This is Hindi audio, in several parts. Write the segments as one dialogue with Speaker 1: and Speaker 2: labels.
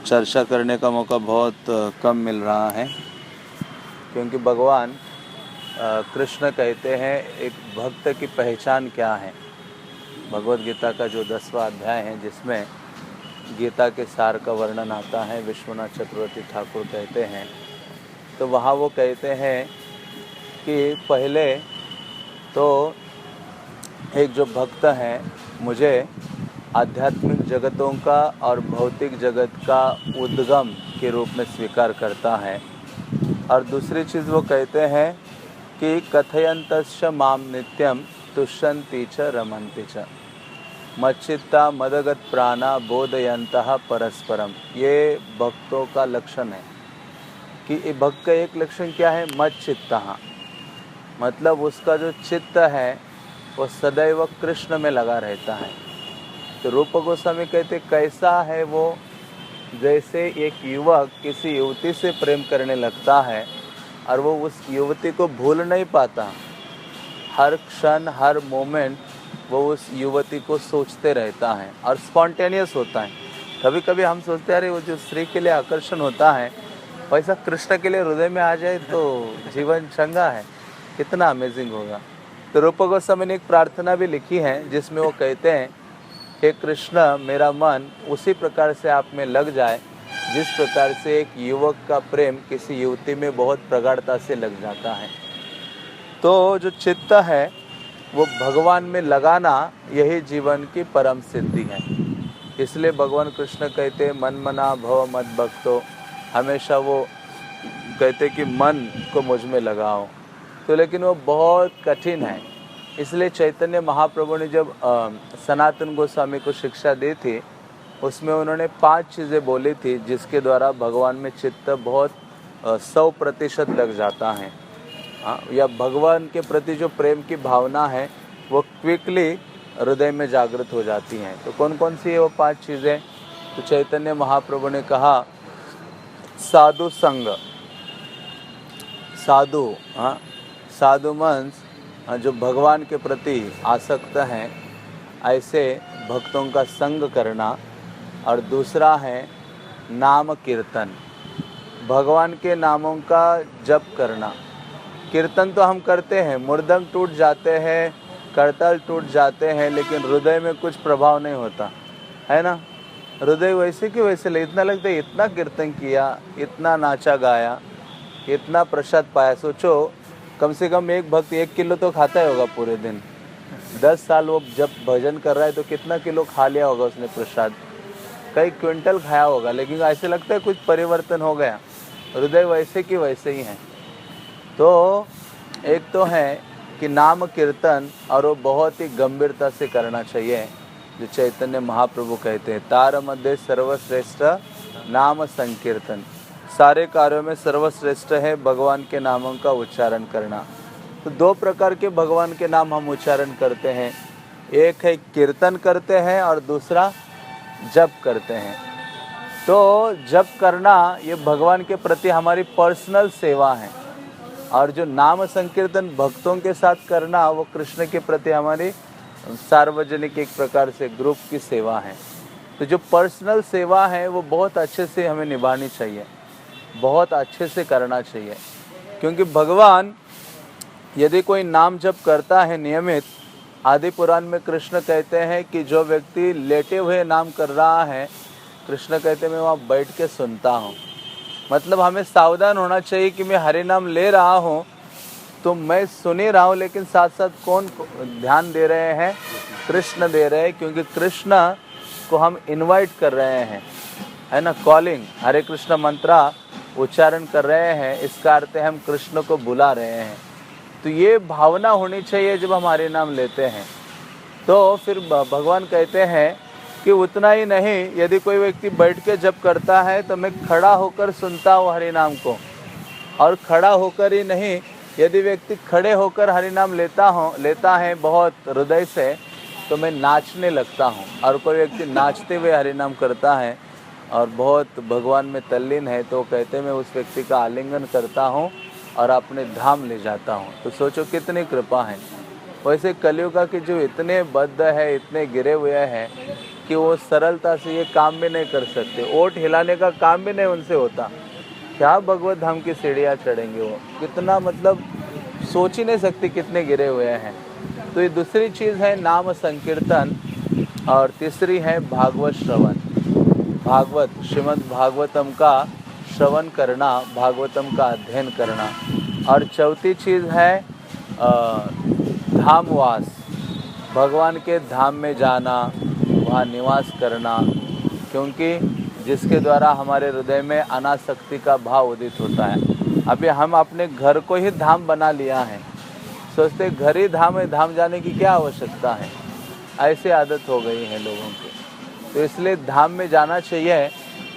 Speaker 1: चर्चा करने का मौका बहुत कम मिल रहा है, क्योंकि भगवान कृष्ण कहते हैं एक भक्त की पहचान क्या है। भगवद गीता का जो 10वां अध्याय है, जिसमें गीता के सार का वर्णन आता है, विश्वनाथ चक्रवर्ती ठाकुर कहते हैं, तो वहाँ वो कहते हैं कि पहले तो एक जो भक्त है मुझे आध्यात्मिक जगतों का और भौतिक जगत का उद्गम के रूप में स्वीकार करता है। और दूसरी चीज़ वो कहते हैं कि कथयन्तश्च माम नित्यम तुष्यन्ति च रमन्ति च मच्चित्ता मदगत प्राणा बोधयन्तः परस्परम। ये भक्तों का लक्षण है कि भक्त का एक लक्षण क्या है, मच्चित्तः, मतलब उसका जो चित्त है वो सदैव कृष्ण में लगा रहता है। तो रूप गोस्वामी कहते कैसा है वो, जैसे एक युवक किसी युवती से प्रेम करने लगता है और वो उस युवती को भूल नहीं पाता, हर क्षण हर मोमेंट वो उस युवती को सोचते रहता है और स्पॉन्टेनियस होता है। कभी कभी हम सोचते हैं अरे वो जो स्त्री के लिए आकर्षण होता है वैसा कृष्ण के लिए हृदय में आ जाए तो जीवन चंगा है, कितना अमेजिंग होगा। तो रूप गोस्वामी ने एक प्रार्थना भी लिखी है जिसमें वो कहते हैं, हे कृष्ण, मेरा मन उसी प्रकार से आप में लग जाए जिस प्रकार से एक युवक का प्रेम किसी युवती में बहुत प्रगाढ़ता से लग जाता है। तो जो चित्त है वो भगवान में लगाना, यही जीवन की परम सिद्धि है। इसलिए भगवान कृष्ण कहते हैं मन मना भव मद भक्तो, हमेशा वो कहते कि मन को मुझ में लगाओ। तो लेकिन वो बहुत कठिन है। इसलिए चैतन्य महाप्रभु ने जब सनातन गोस्वामी को शिक्षा दी थी, उसमें उन्होंने 5 चीज़ें बोली थी जिसके द्वारा भगवान में चित्त बहुत 100% लग जाता है। या भगवान के प्रति जो प्रेम की भावना है वो क्विकली हृदय में जागृत हो जाती हैं। तो कौन कौन सी है वो 5 चीज़ें? तो चैतन्य महाप्रभु ने कहा साधु संग, साधु साधु मंस जो भगवान के प्रति आसक्त हैं, ऐसे भक्तों का संग करना। और दूसरा है नाम कीर्तन, भगवान के नामों का जप करना। कीर्तन तो हम करते हैं, मृदंग टूट जाते हैं, करताल टूट जाते हैं, लेकिन हृदय में कुछ प्रभाव नहीं होता है ना। हृदय वैसे कि वैसे इतना लगता है इतना कीर्तन किया, इतना नाचा गाया, इतना प्रसाद पाया। सोचो कम से कम एक भक्त 1 किलो तो खाता ही होगा पूरे दिन। 10 साल वो जब भजन कर रहा है तो कितना किलो खा लिया होगा उसने प्रसाद, कई क्विंटल खाया होगा, लेकिन ऐसे लगता है कुछ परिवर्तन हो गया। हृदय वैसे कि वैसे ही है। तो एक तो है कि नाम कीर्तन, और वो बहुत ही गंभीरता से करना चाहिए। जो चैतन्य महाप्रभु कहते हैं तार मध्य सर्वश्रेष्ठ नाम संकीर्तन, सारे कार्यों में सर्वश्रेष्ठ है भगवान के नामों का उच्चारण करना। तो 2 प्रकार के भगवान के नाम हम उच्चारण करते हैं, एक है कीर्तन करते हैं और दूसरा जप करते हैं। तो जप करना ये भगवान के प्रति हमारी पर्सनल सेवा है, और जो नाम संकीर्तन भक्तों के साथ करना वो कृष्ण के प्रति हमारी सार्वजनिक एक प्रकार से ग्रुप की सेवा है। तो जो पर्सनल सेवा है वो बहुत अच्छे से हमें निभानी चाहिए, बहुत अच्छे से करना चाहिए। क्योंकि भगवान यदि कोई नाम जप करता है नियमित, आदि पुराण में कृष्ण कहते हैं कि जो व्यक्ति लेटे हुए नाम कर रहा है, कृष्ण कहते हैं मैं वहाँ बैठ के सुनता हूँ। मतलब हमें सावधान होना चाहिए कि मैं हरि नाम ले रहा हूँ तो मैं सुन ही रहा हूँ, लेकिन साथ साथ कौन ध्यान दे रहे हैं? कृष्ण दे रहे हैं, क्योंकि कृष्ण को हम इनवाइट कर रहे हैं, है ना। कॉलिंग, हरे कृष्ण मंत्रा उच्चारण कर रहे हैं, इसका अर्थ है हम कृष्ण को बुला रहे हैं। तो ये भावना होनी चाहिए जब हम हरि नाम लेते हैं। तो फिर भगवान कहते हैं कि उतना ही नहीं, यदि कोई व्यक्ति बैठ के जप करता है तो मैं खड़ा होकर सुनता हूँ हरि नाम को। और खड़ा होकर ही नहीं, यदि व्यक्ति खड़े होकर हरि नाम लेता है बहुत हृदय से, तो मैं नाचने लगता हूँ। और कोई व्यक्ति नाचते हुए हरि नाम करता है और बहुत भगवान में तल्लीन है, तो कहते हैं मैं उस व्यक्ति का आलिंगन करता हूँ और अपने धाम ले जाता हूँ। तो सोचो कितनी कृपा है। वैसे कलियुग की जो इतने बद्ध है, इतने गिरे हुए हैं कि वो सरलता से ये काम भी नहीं कर सकते, ओट हिलाने का काम भी नहीं उनसे होता, क्या भगवत धाम की सीढ़ियाँ चढ़ेंगे वो, कितना मतलब सोच ही नहीं सकते कितने गिरे हुए हैं। तो ये दूसरी चीज़ है नाम संकीर्तन, और तीसरी है भागवत श्रवण, भागवत श्रीमद् भागवतम का श्रवण करना, भागवतम का अध्ययन करना। और चौथी चीज़ है धामवास, भगवान के धाम में जाना, वहाँ निवास करना, क्योंकि जिसके द्वारा हमारे हृदय में अनासक्ति का भाव उदित होता है। अभी हम अपने घर को ही धाम बना लिया है, सोचते घर ही धाम है, धाम जाने की क्या आवश्यकता है, ऐसे आदत हो गई है लोगों की। तो इसलिए धाम में जाना चाहिए,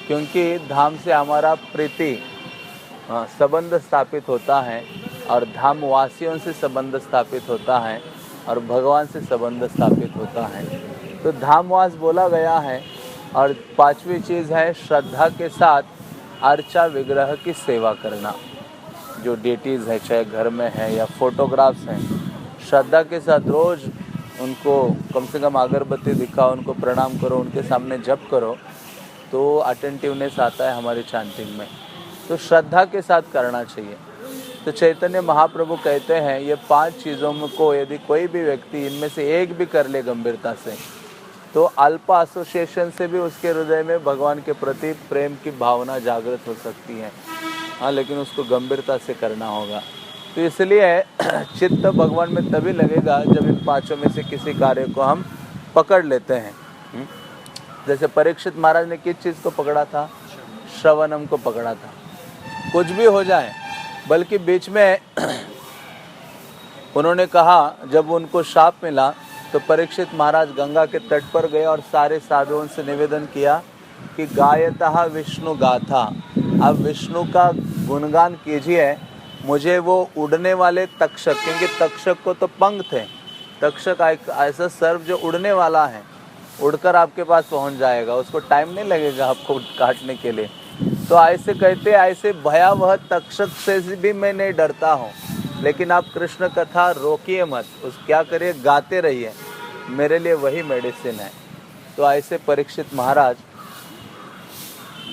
Speaker 1: क्योंकि धाम से हमारा प्रीति संबंध स्थापित होता है, और धामवासियों से संबंध स्थापित होता है, और भगवान से संबंध स्थापित होता है। तो धामवास बोला गया है। और पांचवी चीज़ है श्रद्धा के साथ अर्चा विग्रह की सेवा करना, जो डेटीज़ है चाहे घर में है या फोटोग्राफ्स हैं, श्रद्धा के साथ रोज़ उनको कम से कम अगरबत्ती दिखाओ, उनको प्रणाम करो, उनके सामने जप करो, तो अटेंटिवनेस आता है हमारी चैंटिंग में। तो श्रद्धा के साथ करना चाहिए। तो चैतन्य महाप्रभु कहते हैं ये 5 चीज़ों में को यदि कोई भी व्यक्ति इनमें से एक भी कर ले गंभीरता से, तो अल्प एसोसिएशन से भी उसके हृदय में भगवान के प्रति प्रेम की भावना जागृत हो सकती है। हाँ, लेकिन उसको गंभीरता से करना होगा। तो इसलिए चित्त भगवान में तभी लगेगा जब इन 5 में से किसी कार्य को हम पकड़ लेते हैं। जैसे परीक्षित महाराज ने किस चीज़ को पकड़ा था? श्रवणम को पकड़ा था। कुछ भी हो जाए, बल्कि बीच में उन्होंने कहा, जब उनको शाप मिला तो परीक्षित महाराज गंगा के तट पर गए और सारे साधुओं से निवेदन किया कि गायतः विष्णु गाथा, अब विष्णु का गुणगान कीजिए, मुझे वो उड़ने वाले तक्षक, क्योंकि तक्षक को तो पंख थे, तक्षक एक ऐसा सर्प जो उड़ने वाला है, उड़कर आपके पास पहुंच जाएगा, उसको टाइम नहीं लगेगा आपको काटने के लिए। तो ऐसे कहते, ऐसे भयावह तक्षक से भी मैं नहीं डरता हूँ, लेकिन आप कृष्ण कथा रोकिए मत, उस क्या करिए, गाते रहिए, मेरे लिए वही मेडिसिन है। तो ऐसे परीक्षित महाराज,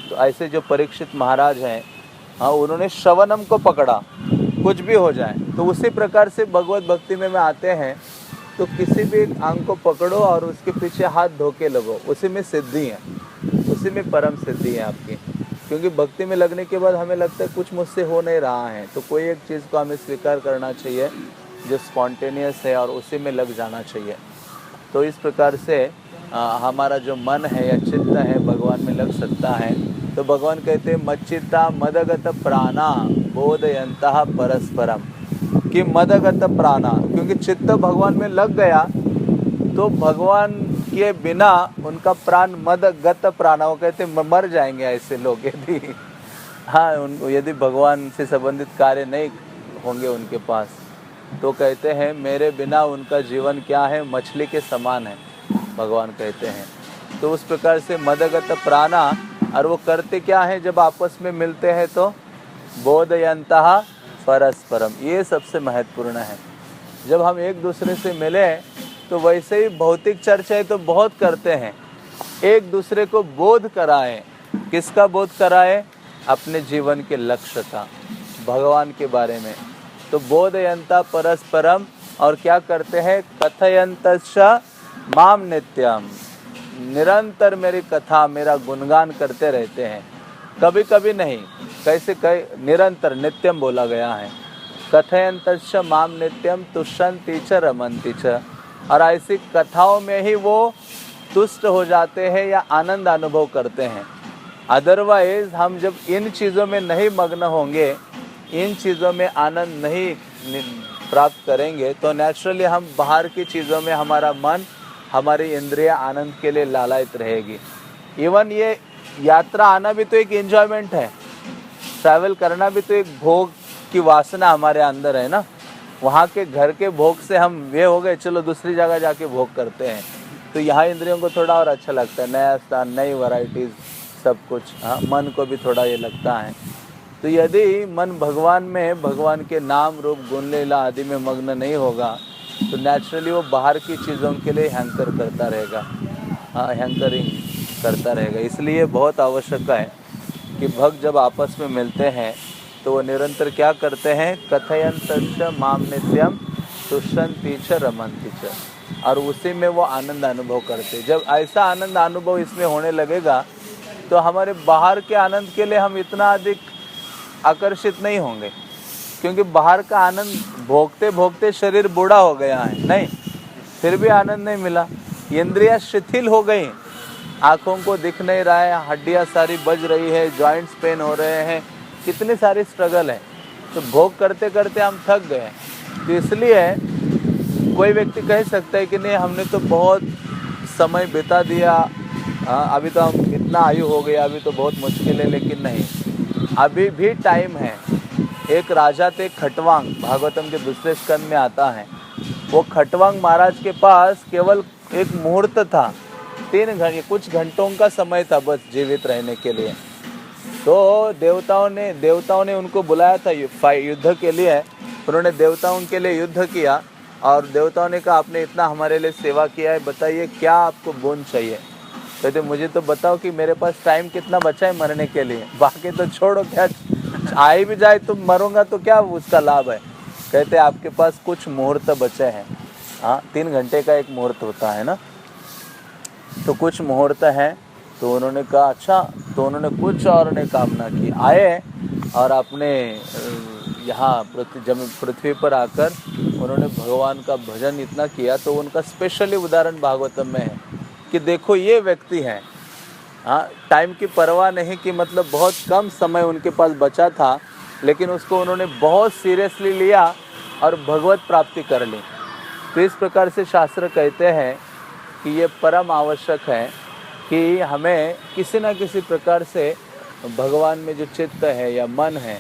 Speaker 1: तो ऐसे जो परीक्षित महाराज हैं, हाँ, उन्होंने श्रवणम को पकड़ा, कुछ भी हो जाए। तो उसी प्रकार से भगवत भक्ति में आते हैं, तो किसी भी अंग को पकड़ो और उसके पीछे हाथ धोके लगो, उसी में सिद्धि है, उसी में परम सिद्धि है आपकी। क्योंकि भक्ति में लगने के बाद हमें लगता है कुछ मुझसे हो नहीं रहा है, तो कोई एक चीज़ को हमें स्वीकार करना चाहिए जो स्पॉन्टेनियस है, और उसी में लग जाना चाहिए। तो इस प्रकार से हमारा जो मन है या चित्त है भगवान में लग सकता है। तो भगवान कहते हैं मच्चित्ता मदगत प्राणा बोधयंतः परस्परम, कि मदगत प्राणा, क्योंकि चित्त भगवान में लग गया तो भगवान के बिना उनका प्राण मदगत प्राणा, वो कहते मर जाएंगे ऐसे लोग यदि, हाँ, उनको यदि भगवान से संबंधित कार्य नहीं होंगे उनके पास, तो कहते हैं मेरे बिना उनका जीवन क्या है, मछली के समान है, भगवान कहते हैं। तो उस प्रकार से मदगत प्राणा, और वो करते क्या है, जब आपस में मिलते हैं तो बोधयंतः परस्परम, ये सबसे महत्वपूर्ण है। जब हम एक दूसरे से मिले तो वैसे ही भौतिक चर्चाएं तो बहुत करते हैं, एक दूसरे को बोध कराएं। किसका बोध कराएं? अपने जीवन के लक्ष्य का, भगवान के बारे में। तो बोधयंता परस्परम, और क्या करते हैं, कथयंतश्च माम नित्यम, निरंतर मेरी कथा, मेरा गुणगान करते रहते हैं, कभी कभी नहीं, कैसे निरंतर, नित्यम बोला गया है। कथयंतश्च माम नित्यम तुष्यन्ति च रमन्ति च, और ऐसी कथाओं में ही वो तुष्ट हो जाते हैं या आनंद अनुभव करते हैं। अदरवाइज हम जब इन चीज़ों में नहीं मग्न होंगे, इन चीज़ों में आनंद नहीं प्राप्त करेंगे, तो नेचुरली हम बाहर की चीज़ों में हमारा मन, हमारी इंद्रियां आनंद के लिए लालायित रहेगी। इवन ये यात्रा आना भी तो एक एंजॉयमेंट है, ट्रैवल करना भी तो एक भोग की वासना हमारे अंदर है ना। वहाँ के घर के भोग से हम ये हो गए, चलो दूसरी जगह जाके भोग करते हैं, तो यहाँ इंद्रियों को थोड़ा और अच्छा लगता है, नया स्थान, नई वैरायटीज़, सब कुछ, हाँ, मन को भी थोड़ा ये लगता है। तो यदि मन भगवान में, भगवान के नाम रूप गुण लीला आदि में मग्न नहीं होगा, तो नेचुरली वो बाहर की चीज़ों के लिए हैंकर करता रहेगा। हैंकरिंग करता रहेगा। इसलिए बहुत आवश्यक है कि भक्त जब आपस में मिलते हैं तो वो निरंतर क्या करते हैं, कथयन्तश्च माम नित्यम तुष्यन्ति च रमन्ति च, और उसी में वो आनंद अनुभव करते। जब ऐसा आनंद अनुभव इसमें होने लगेगा तो हमारे बाहर के आनंद के लिए हम इतना अधिक आकर्षित नहीं होंगे, क्योंकि बाहर का आनंद भोगते भोगते शरीर बूढ़ा हो गया है, नहीं फिर भी आनंद नहीं मिला, इंद्रियां शिथिल हो गई, आँखों को दिख नहीं रहा है, हड्डियाँ सारी बज रही है, जॉइंट्स पेन हो रहे हैं, कितनी सारी स्ट्रगल है, तो भोग करते करते हम थक गए। तो इसलिए कोई व्यक्ति कह सकता है कि नहीं हमने तो बहुत समय बिता दिया, अभी तो हम इतना आयु हो गया, अभी तो बहुत मुश्किल है, लेकिन नहीं, अभी भी टाइम है। एक राजा थे खटवांग, भागवतम के दूसरे स्कंद में आता है, वो खटवांग महाराज के पास केवल एक मुहूर्त था, 3 घंटे कुछ घंटों का समय था बस जीवित रहने के लिए। तो देवताओं ने उनको बुलाया था युद्ध के लिए, उन्होंने देवताओं के लिए युद्ध किया और देवताओं ने कहा आपने इतना हमारे लिए सेवा किया है, बताइए क्या आपको बोन चाहिए। कहते मुझे तो बताओ कि मेरे पास टाइम कितना बचा है मरने के लिए, बाकी तो छोड़ो, क्या आई भी जाए तो मरूंगा तो क्या उसका लाभ है। कहते आपके पास कुछ मुहूर्त बचे हैं, हाँ 3 घंटे का एक मुहूर्त होता है ना, तो कुछ मुहूर्त हैं। तो उन्होंने कहा अच्छा, तो उन्होंने कुछ और ने कामना की, आए और अपने यहाँ पृथ्वी पर आकर उन्होंने भगवान का भजन इतना किया। तो उनका स्पेशली उदाहरण भागवतम में है कि देखो ये व्यक्ति हैं, हाँ टाइम की परवाह नहीं कि मतलब बहुत कम समय उनके पास बचा था, लेकिन उसको उन्होंने बहुत सीरियसली लिया और भगवत प्राप्ति कर ली। तो इस प्रकार से शास्त्र कहते हैं कि ये परम आवश्यक है कि हमें किसी न किसी प्रकार से भगवान में जो चित्त है या मन है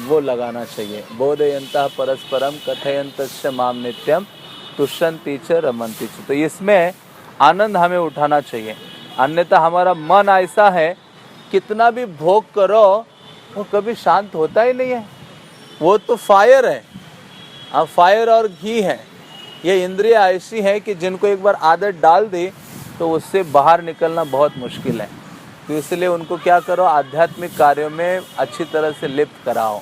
Speaker 1: वो लगाना चाहिए। बोधयन्तः परस्परम कथयन्तश्च माम नित्यम तुष्यन्ति च रमन्ति च, तो इसमें आनंद हमें उठाना चाहिए। अन्यथा हमारा मन ऐसा है कितना भी भोग करो वो कभी शांत होता ही नहीं है, वो तो फायर है, हाँ फायर और घी है। ये इंद्रियां ऐसी है कि जिनको एक बार आदत डाल दी तो उससे बाहर निकलना बहुत मुश्किल है। तो इसलिए उनको क्या करो, आध्यात्मिक कार्यों में अच्छी तरह से लिप्त कराओ।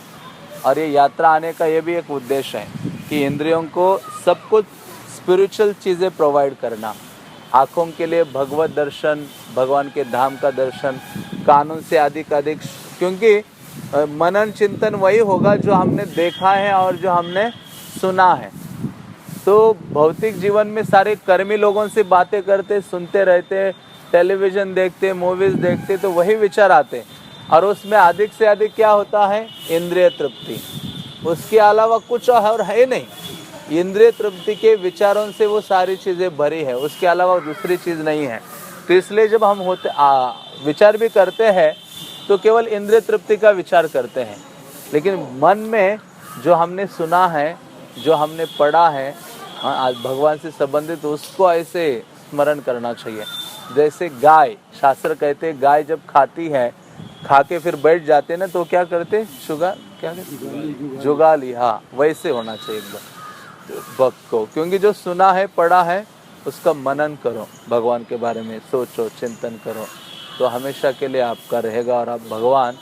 Speaker 1: और ये यात्रा आने का ये भी एक उद्देश्य है कि इंद्रियों को सब कुछ स्पिरिचुअल चीज़ें प्रोवाइड करना, आँखों के लिए भगवत दर्शन, भगवान के धाम का दर्शन, कानून से अधिक अधिक, क्योंकि मनन चिंतन वही होगा जो हमने देखा है और जो हमने सुना है। तो भौतिक जीवन में सारे कर्मी लोगों से बातें करते, सुनते रहते, टेलीविज़न देखते, मूवीज़ देखते, तो वही विचार आते, और उसमें अधिक से अधिक क्या होता है, इंद्रिय तृप्ति, उसके अलावा कुछ और है नहीं। इंद्रिय तृप्ति के विचारों से वो सारी चीज़ें भरी है, उसके अलावा दूसरी चीज़ नहीं है। तो इसलिए जब हम विचार भी करते हैं तो केवल इंद्रिय तृप्ति का विचार करते हैं, लेकिन मन में जो हमने सुना है, जो हमने पढ़ा है, आज भगवान से संबंधित, उसको ऐसे स्मरण करना चाहिए। जैसे गाय, शास्त्र कहते हैं गाय जब खाती है, खा के फिर बैठ जाते हैं ना, तो क्या करते, जुगाली, हाँ वैसे होना चाहिए एकदम भक्त को, क्योंकि जो सुना है पढ़ा है उसका मनन करो, भगवान के बारे में सोचो, चिंतन करो, तो हमेशा के लिए आपका रहेगा और आप भगवान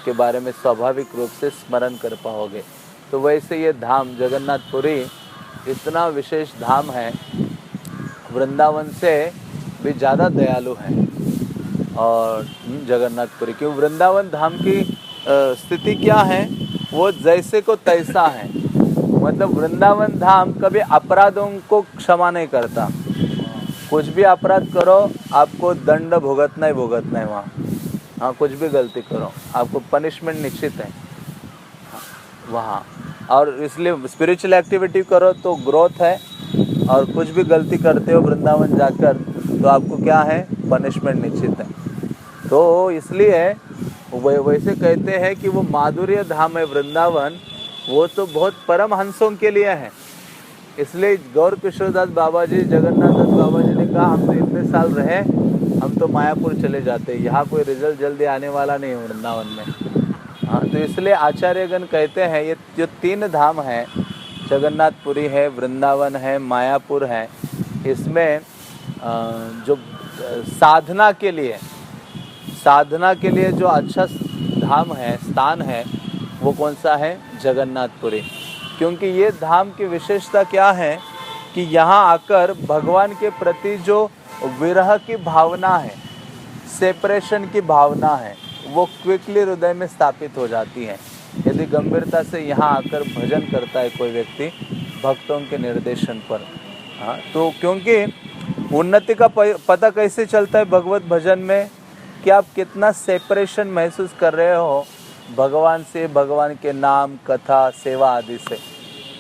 Speaker 1: के बारे में स्वाभाविक रूप से स्मरण कर पाओगे। तो वैसे ये धाम जगन्नाथपुरी इतना विशेष धाम है, वृंदावन से भी ज़्यादा दयालु है। और जगन्नाथपुरी, क्यों वृंदावन धाम की स्थिति क्या है, वो जैसे को तैसा है, मतलब वृंदावन धाम कभी अपराधों को क्षमा नहीं करता। कुछ भी अपराध करो आपको दंड भुगतना ही है वहाँ, हाँ कुछ भी गलती करो आपको पनिशमेंट निश्चित है वहाँ। और इसलिए स्पिरिचुअल एक्टिविटी करो तो ग्रोथ है, और कुछ भी गलती करते हो वृंदावन जाकर तो आपको क्या है, पनिशमेंट निश्चित है। तो इसलिए वैसे कहते हैं कि वो माधुर्य धाम है वृंदावन, वो तो बहुत परम हंसों के लिए है। इसलिए गौर किशोरदास बाबा जी, जगन्नाथ दास बाबा जी ने कहा हम तो इतने साल रहे, हम तो मायापुर चले जाते, यहाँ कोई रिजल्ट जल्दी आने वाला नहीं है वृंदावन में। हाँ, तो इसलिए आचार्यगण कहते हैं ये जो 3 धाम है, जगन्नाथपुरी है, वृंदावन है, मायापुर है, इसमें जो साधना के लिए जो अच्छा धाम है, स्थान है, वो कौन सा है? जगन्नाथपुरी। क्योंकि ये धाम की विशेषता क्या है कि यहाँ आकर भगवान के प्रति जो विरह की भावना है, सेपरेशन की भावना है, वो क्विकली हृदय में स्थापित हो जाती है यदि गंभीरता से यहाँ आकर भजन करता है कोई व्यक्ति भक्तों के निर्देशन पर। हाँ, तो क्योंकि उन्नति का पता कैसे चलता है भगवत भजन में कि आप कितना सेपरेशन महसूस कर रहे हो भगवान से, भगवान के नाम, कथा, सेवा आदि से,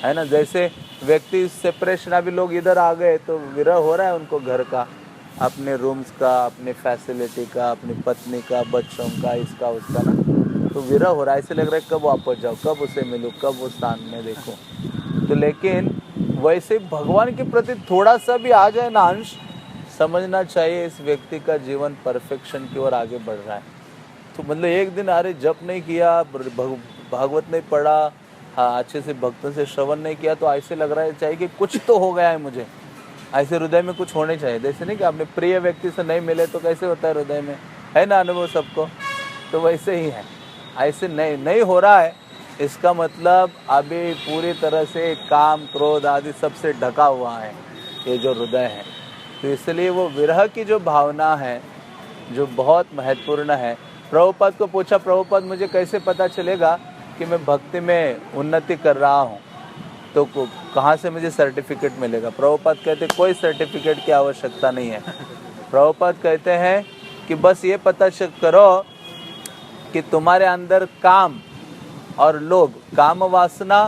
Speaker 1: है ना। जैसे व्यक्ति सेपरेशन, अभी लोग इधर आ गए तो विरह हो रहा है उनको घर का, अपने रूम्स का, अपने फैसिलिटी का, अपनी पत्नी का, बच्चों का, इसका उसका ना, तो विरह हो रहा है। ऐसे लग रहा है कब वापस जाओ, कब उसे मिलूं, कब उस स्थान में देखूं। तो लेकिन वैसे भगवान के प्रति थोड़ा सा भी आ जाए ना अंश, समझना चाहिए इस व्यक्ति का जीवन परफेक्शन की ओर आगे बढ़ रहा है। तो मतलब एक दिन अरे जप नहीं किया, भागवत नहीं पढ़ा, हाँ अच्छे से भक्तों से श्रवण नहीं किया, तो ऐसे लग रहा है चाहिए कि कुछ तो हो गया है मुझे, ऐसे हृदय में कुछ होने चाहिए। जैसे नहीं कि अपने प्रिय व्यक्ति से नहीं मिले तो कैसे होता है हृदय में, है ना अनुभव सबको, तो वैसे ही है। ऐसे नहीं हो रहा है, इसका मतलब अभी पूरी तरह से काम, क्रोध आदि सबसे ढका हुआ है ये जो हृदय है। तो इसलिए वो विरह की जो भावना है जो बहुत महत्वपूर्ण है। प्रभुपाद को पूछा, प्रभुपाद मुझे कैसे पता चलेगा कि मैं भक्ति में उन्नति कर रहा हूँ, तो कहाँ से मुझे सर्टिफिकेट मिलेगा? प्रभुपाद कहते कोई सर्टिफिकेट की आवश्यकता नहीं है। प्रभुपाद कहते हैं कि बस ये पता करो कि तुम्हारे अंदर काम और लोभ, काम वासना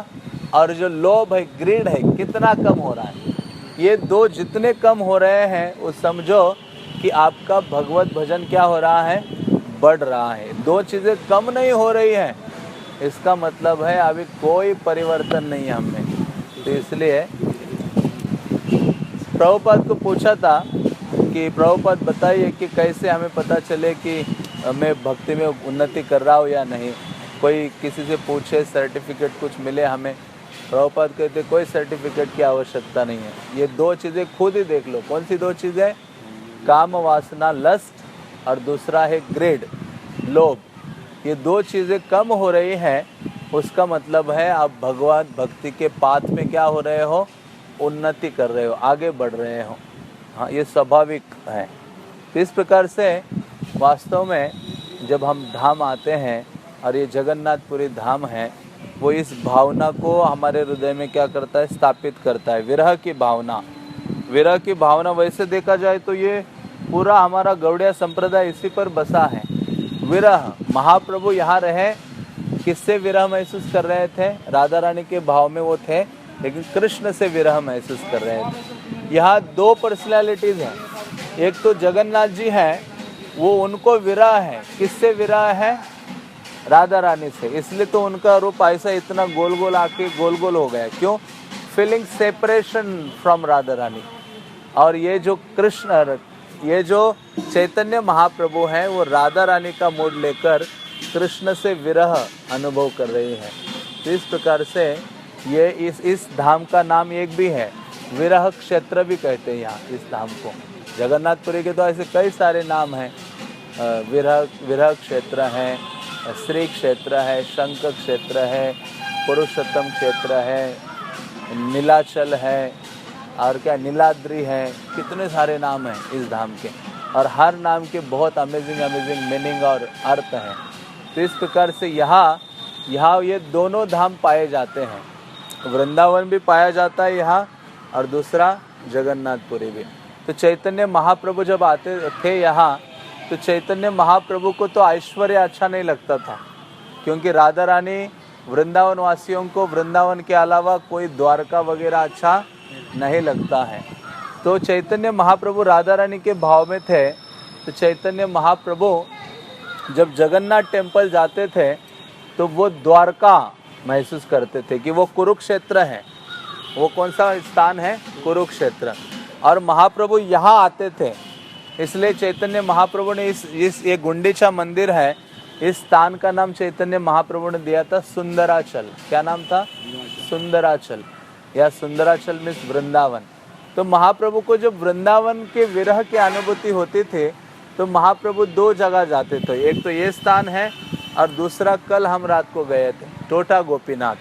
Speaker 1: और जो लोभ है, ग्रीड है, कितना कम हो रहा है। ये दो जितने कम हो रहे हैं वो समझो कि आपका भगवत भजन क्या हो रहा है? बढ़ रहा है। दो चीज़ें कम नहीं हो रही हैं, इसका मतलब है अभी कोई परिवर्तन नहीं है हमें। तो इसलिए प्रभुपाद को पूछा था कि प्रभुपाद बताइए कि कैसे हमें पता चले कि मैं भक्ति में उन्नति कर रहा हूँ या नहीं। कोई किसी से पूछे सर्टिफिकेट कुछ मिले हमें। प्रभुपाद कहते कोई सर्टिफिकेट की आवश्यकता नहीं है, ये दो चीज़ें खुद ही देख लो। कौन सी दो चीज़ें? काम वासना, लस्ट, और दूसरा है ग्रेड, लोभ। ये दो चीज़ें कम हो रही हैं, उसका मतलब है आप भगवान भक्ति के पाथ में क्या हो रहे हो? उन्नति कर रहे हो, आगे बढ़ रहे हो। हाँ, ये स्वाभाविक है। तो इस प्रकार से वास्तव में जब हम धाम आते हैं और ये जगन्नाथपुरी धाम है, वो इस भावना को हमारे हृदय में क्या करता है? स्थापित करता है, विरह की भावना। विरह की भावना वैसे देखा जाए तो ये पूरा हमारा गौड़िया संप्रदाय इसी पर बसा है। विरह, महाप्रभु यहाँ रहे, किससे विरह महसूस कर रहे थे? राधा रानी के भाव में वो थे, लेकिन कृष्ण से विरह महसूस कर रहे थे। यहाँ दो पर्सनैलिटीज हैं, एक तो जगन्नाथ जी हैं, वो उनको विरह है। किससे विरह है? राधा रानी से। इसलिए तो उनका रूप ऐसा इतना गोल गोल आके गोल गोल हो गया। क्यों? Feeling separation from Radha Rani. और ये जो कृष्ण, ये जो चैतन्य महाप्रभु हैं, वो राधा रानी का मूड लेकर कृष्ण से विरह अनुभव कर रही है। तो इस प्रकार से ये इस धाम का नाम एक भी है, विरह क्षेत्र भी कहते हैं यहाँ इस धाम को। जगन्नाथपुरी के तो ऐसे कई सारे नाम हैं, विरह क्षेत्र है, श्री क्षेत्र है, शंख क्षेत्र है, पुरुषोत्तम क्षेत्र है, नीलाचल है, और क्या नीलाद्री है। कितने सारे नाम हैं इस धाम के, और हर नाम के बहुत अमेजिंग मीनिंग और अर्थ हैं। तो इस प्रकार से यहाँ ये दोनों धाम पाए जाते हैं। वृंदावन भी पाया जाता है यहाँ, और दूसरा जगन्नाथपुरी भी। तो चैतन्य महाप्रभु जब आते थे यहाँ, तो चैतन्य महाप्रभु को तो ऐश्वर्य अच्छा नहीं लगता था, क्योंकि राधा रानी वृंदावन वासियों को वृंदावन के अलावा कोई द्वारका वगैरह अच्छा नहीं लगता है। तो चैतन्य महाप्रभु राधा रानी के भाव में थे। तो चैतन्य महाप्रभु जब जगन्नाथ टेम्पल जाते थे तो वो द्वारका महसूस करते थे कि वो कुरुक्षेत्र है। वो कौन सा स्थान है? कुरुक्षेत्र। और महाप्रभु यहाँ आते थे, इसलिए चैतन्य महाप्रभु ने ये गुंडीचा मंदिर है, इस स्थान का नाम चैतन्य महाप्रभु ने दिया था सुंदराचल। क्या नाम था? सुंदराचल, या सुंदराचल मीन्स वृंदावन। तो महाप्रभु को जब वृंदावन के विरह की अनुभूति होती थी तो महाप्रभु 2 जगह जाते थे। एक तो ये स्थान है और दूसरा कल हम रात को गए थे टोटा गोपीनाथ।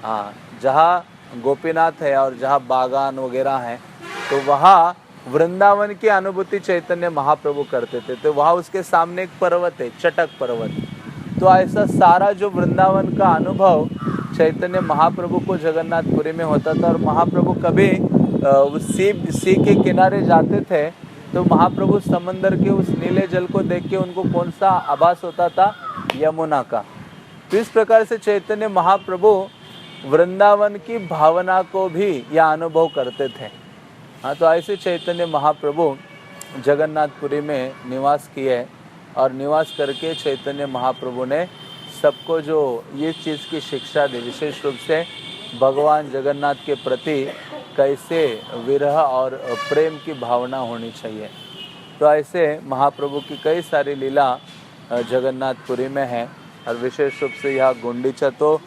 Speaker 1: हाँ, जहाँ गोपीनाथ है और जहाँ बागान वगैरह हैं तो वहाँ वृंदावन की अनुभूति चैतन्य महाप्रभु करते थे। तो वहाँ उसके सामने एक पर्वत है, चटक पर्वत। तो ऐसा सारा जो वृंदावन का अनुभव चैतन्य महाप्रभु को जगन्नाथपुरी में होता था। और महाप्रभु कभी उस सी के किनारे जाते थे तो महाप्रभु समंदर के उस नीले जल को देख के उनको कौन सा आभास होता था? यमुना का। तो इस प्रकार से चैतन्य महाप्रभु वृंदावन की भावना को भी यह अनुभव करते थे। हाँ, तो ऐसे चैतन्य महाप्रभु जगन्नाथपुरी में निवास किए और निवास करके चैतन्य महाप्रभु ने सबको जो ये चीज़ की शिक्षा दी, विशेष रूप से भगवान जगन्नाथ के प्रति कैसे विरह और प्रेम की भावना होनी चाहिए। तो ऐसे महाप्रभु की कई सारी लीला जगन्नाथपुरी में है। और विशेष रूप से यह गुंडीचा, तो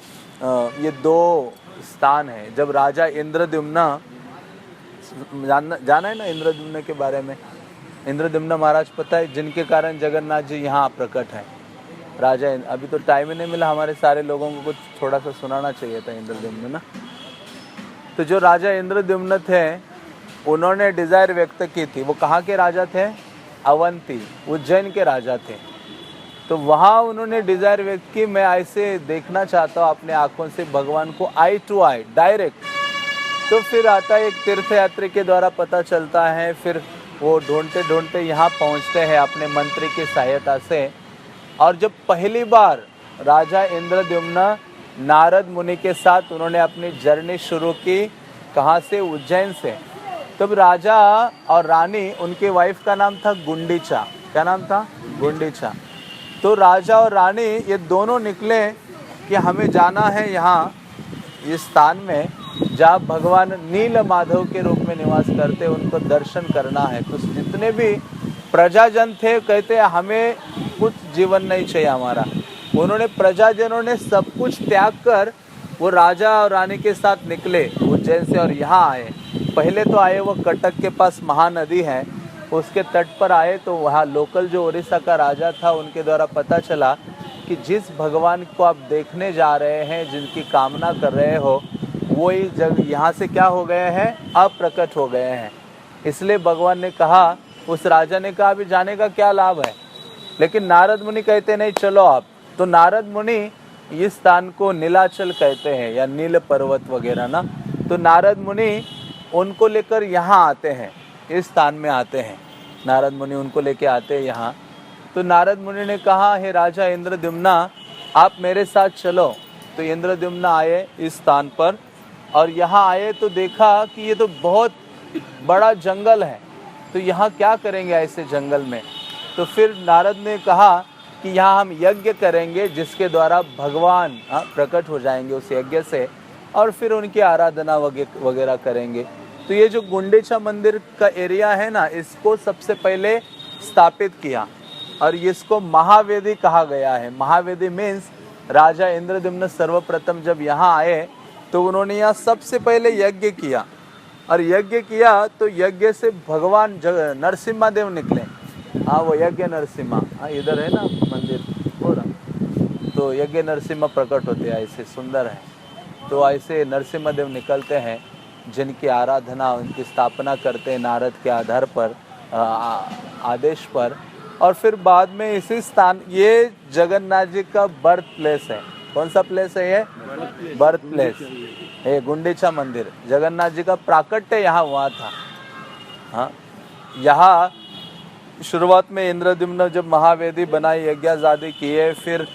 Speaker 1: ये 2 स्थान है। जब राजा इंद्रद्युम्न, जाना है ना इंद्रद्युम्न के बारे में? इंद्रद्युम्न महाराज पता है, जिनके कारण जगन्नाथ जी यहाँ प्रकट है। राजा, अभी तो टाइम ही नहीं मिला हमारे सारे लोगों को कुछ थोड़ा सा सुनाना चाहिए था इंद्रद्युम्न ना। तो जो राजा इंद्रद्युम्न थे उन्होंने डिज़ायर व्यक्त की थी। वो कहाँ के राजा थे? अवंती, उज्जैन के राजा थे। तो वहाँ उन्होंने डिज़ायर व्यक्त की, मैं ऐसे देखना चाहता हूँ अपने आँखों से भगवान को, आई टू आई, डायरेक्ट। तो फिर आता एक तीर्थयात्री के द्वारा पता चलता है, फिर वो ढूंढते ढूंढते यहाँ पहुँचते हैं अपने मंत्री की सहायता से। और जब पहली बार राजा इंद्रद्युम्न नारद मुनि के साथ उन्होंने अपनी जर्नी शुरू की, कहाँ से? उज्जैन से। तब राजा और रानी, उनके वाइफ का नाम था गुंडीचा। क्या नाम था? गुंडीचा। तो राजा और रानी ये दोनों निकले कि हमें जाना है यहाँ इस स्थान में जहाँ भगवान नील माधव के रूप में निवास करते, उनको दर्शन करना है। तो जितने भी प्रजाजन थे कहते हमें कुछ जीवन नहीं चाहिए हमारा। उन्होंने, प्रजाजनों ने सब कुछ त्याग कर वो राजा और रानी के साथ निकले उज्जैन से और यहाँ आए। पहले तो आए वो कटक के पास महानदी है, उसके तट पर आए। तो वहाँ लोकल जो उड़ीसा का राजा था उनके द्वारा पता चला कि जिस भगवान को आप देखने जा रहे हैं, जिनकी कामना कर रहे हो, वो ही जग यहाँ से क्या हो गए हैं? अप्रकट हो गए हैं। इसलिए भगवान ने कहा, उस राजा ने कहा अभी जाने का क्या लाभ है? लेकिन नारद मुनि कहते नहीं, चलो आप। तो नारद मुनि इस स्थान को नीलाचल कहते हैं या नील पर्वत वगैरह ना। तो नारद मुनि उनको लेकर यहाँ आते हैं, इस स्थान में आते हैं। नारद मुनि उनको लेके आते हैं यहाँ। तो नारद मुनि ने कहा, हे राजा इंद्रद्युम्न, आप मेरे साथ चलो। तो इंद्रद्युम्न आए इस स्थान पर और यहाँ आए तो देखा कि ये तो बहुत बड़ा जंगल है, तो यहाँ क्या करेंगे ऐसे जंगल में? तो फिर नारद ने कहा कि यहाँ हम यज्ञ करेंगे जिसके द्वारा भगवान प्रकट हो जाएंगे उस यज्ञ से, और फिर उनकी आराधना वगैरह करेंगे। तो ये जो गुंडीचा मंदिर का एरिया है ना, इसको सबसे पहले स्थापित किया और इसको महावेदी कहा गया है। महावेदी मीन्स राजा इंद्रद्युम्न सर्वप्रथम जब यहाँ आए तो उन्होंने यहाँ सबसे पहले यज्ञ किया। और यज्ञ किया तो यज्ञ से भगवान नरसिम्हा देव निकले। हाँ, वो यज्ञ नरसिम्हा, हाँ इधर है ना मंदिर पूरा, तो यज्ञ नरसिम्हा प्रकट होते हैं, ऐसे सुंदर है। तो ऐसे नरसिम्हा देव निकलते हैं जिनकी आराधना, उनकी स्थापना करते हैं नारद के आधार पर, आदेश पर। और फिर बाद में इसी स्थान, ये जगन्नाथ जी का बर्थ प्लेस है। कौन सा प्लेस है ये? बर्थ प्लेस है गुंडीचा मंदिर। जगन्नाथ जी का प्राकट्य यहाँ हुआ था। हाँ, यहाँ शुरुआत में इंद्रद्युम्न जब महावेदी बनाई, यज्ञाजादी किए, फिर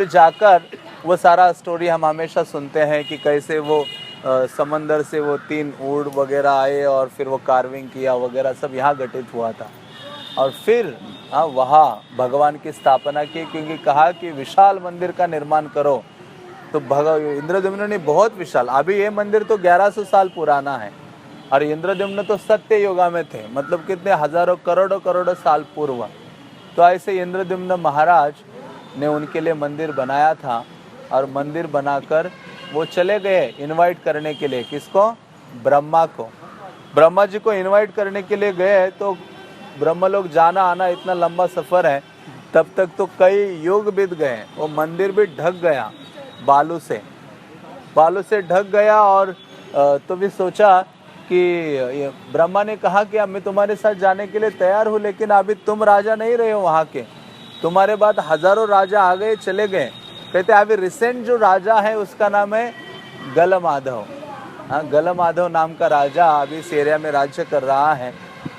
Speaker 1: जाकर वो सारा स्टोरी हम हमेशा सुनते हैं कि कैसे वो समंदर से वो 3 ऊँट वगैरह आए और फिर वो कार्विंग किया वगैरह, सब यहाँ घटित हुआ था। और फिर वहाँ भगवान की स्थापना की, क्योंकि कहा कि विशाल मंदिर का निर्माण करो। तो इंद्रद्युम्न ने बहुत विशाल, अभी ये मंदिर तो 1100 साल पुराना है और इंद्रद्युम्न तो सत्य युगा में थे, मतलब कितने हजारों करोड़ों साल पूर्व। तो ऐसे इंद्रद्युम्न महाराज ने उनके लिए मंदिर बनाया था और मंदिर बनाकर वो चले गए इनवाइट करने के लिए। किसको? ब्रह्मा को, ब्रह्मा जी को इनवाइट करने के लिए गए तो ब्रह्मा लोग जाना आना इतना लंबा सफ़र है, तब तक तो कई युग बीत गए। वो मंदिर भी ढक गया बालू से ढक गया। और तो भी सोचा कि ब्रह्मा ने कहा कि अब मैं तुम्हारे साथ जाने के लिए तैयार हूँ, लेकिन अभी तुम राजा नहीं रहे हो वहाँ के, तुम्हारे बाद हजारों राजा आ गए चले गए। कहते अभी रिसेंट जो राजा है उसका नाम है गलमाधव। हाँ, गलमाधव नाम का राजा अभी इस एरिया में राज्य कर रहा है।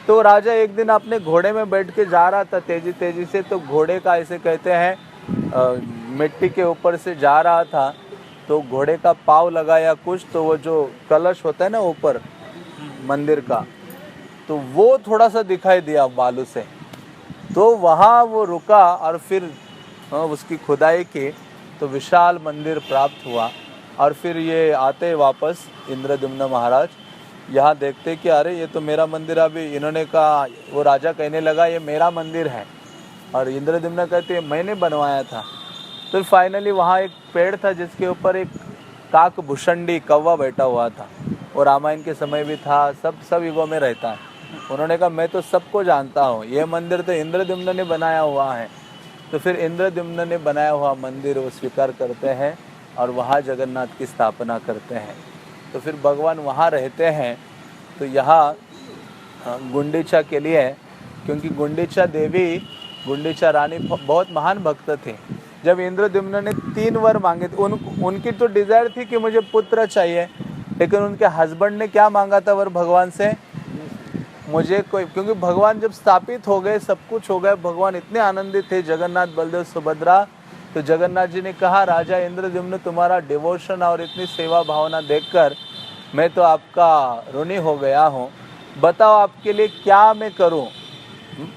Speaker 1: तो राजा एक दिन अपने घोड़े में बैठ के जा रहा था तेजी से, तो घोड़े का ऐसे कहते हैं मिट्टी के ऊपर से जा रहा था, तो घोड़े का पाँव लगा या कुछ, तो वो जो कलश होता है ना ऊपर मंदिर का, तो वो थोड़ा सा दिखाई दिया बालू से। तो वहाँ वो रुका और फिर उसकी खुदाई की तो विशाल मंदिर प्राप्त हुआ। और फिर ये आते वापस इंद्रद्युम्न महाराज यहाँ देखते कि अरे ये तो मेरा मंदिर, अभी इन्होंने कहा, वो राजा कहने लगा ये मेरा मंदिर है, और इंद्रद्युम्न कहते मैंने बनवाया था। तो फाइनली वहाँ एक पेड़ था जिसके ऊपर एक काक भुषंडी कौवा बैठा हुआ था, वो रामायण के समय भी था, सब युगों में रहता है। उन्होंने कहा मैं तो सबको जानता हूँ, ये मंदिर तो इंद्रद्युम्न ने बनाया हुआ है। तो फिर इंद्रद्युम्न ने बनाया हुआ मंदिर वो स्वीकार करते हैं और वहाँ जगन्नाथ की स्थापना करते हैं। तो फिर भगवान वहाँ रहते हैं। तो यहाँ गुंडीचा के लिए, क्योंकि गुंडीचा देवी, गुंडीचा रानी बहुत महान भक्त थी। जब इंद्रद्युम्न ने 3 वर मांगे थे, उनकी तो डिज़ायर थी कि मुझे पुत्र चाहिए, लेकिन उनके हस्बैंड ने क्या मांगा था वर भगवान से, मुझे कोई, क्योंकि भगवान जब स्थापित हो गए, सब कुछ हो गए, भगवान इतने आनंदित थे, जगन्नाथ बलदेव सुभद्रा। तो जगन्नाथ जी ने कहा राजा इंद्रद्युम्न तुम्हारा डिवोशन और इतनी सेवा भावना देखकर मैं तो आपका ऋणी हो गया हूँ, बताओ आपके लिए क्या मैं करूँ।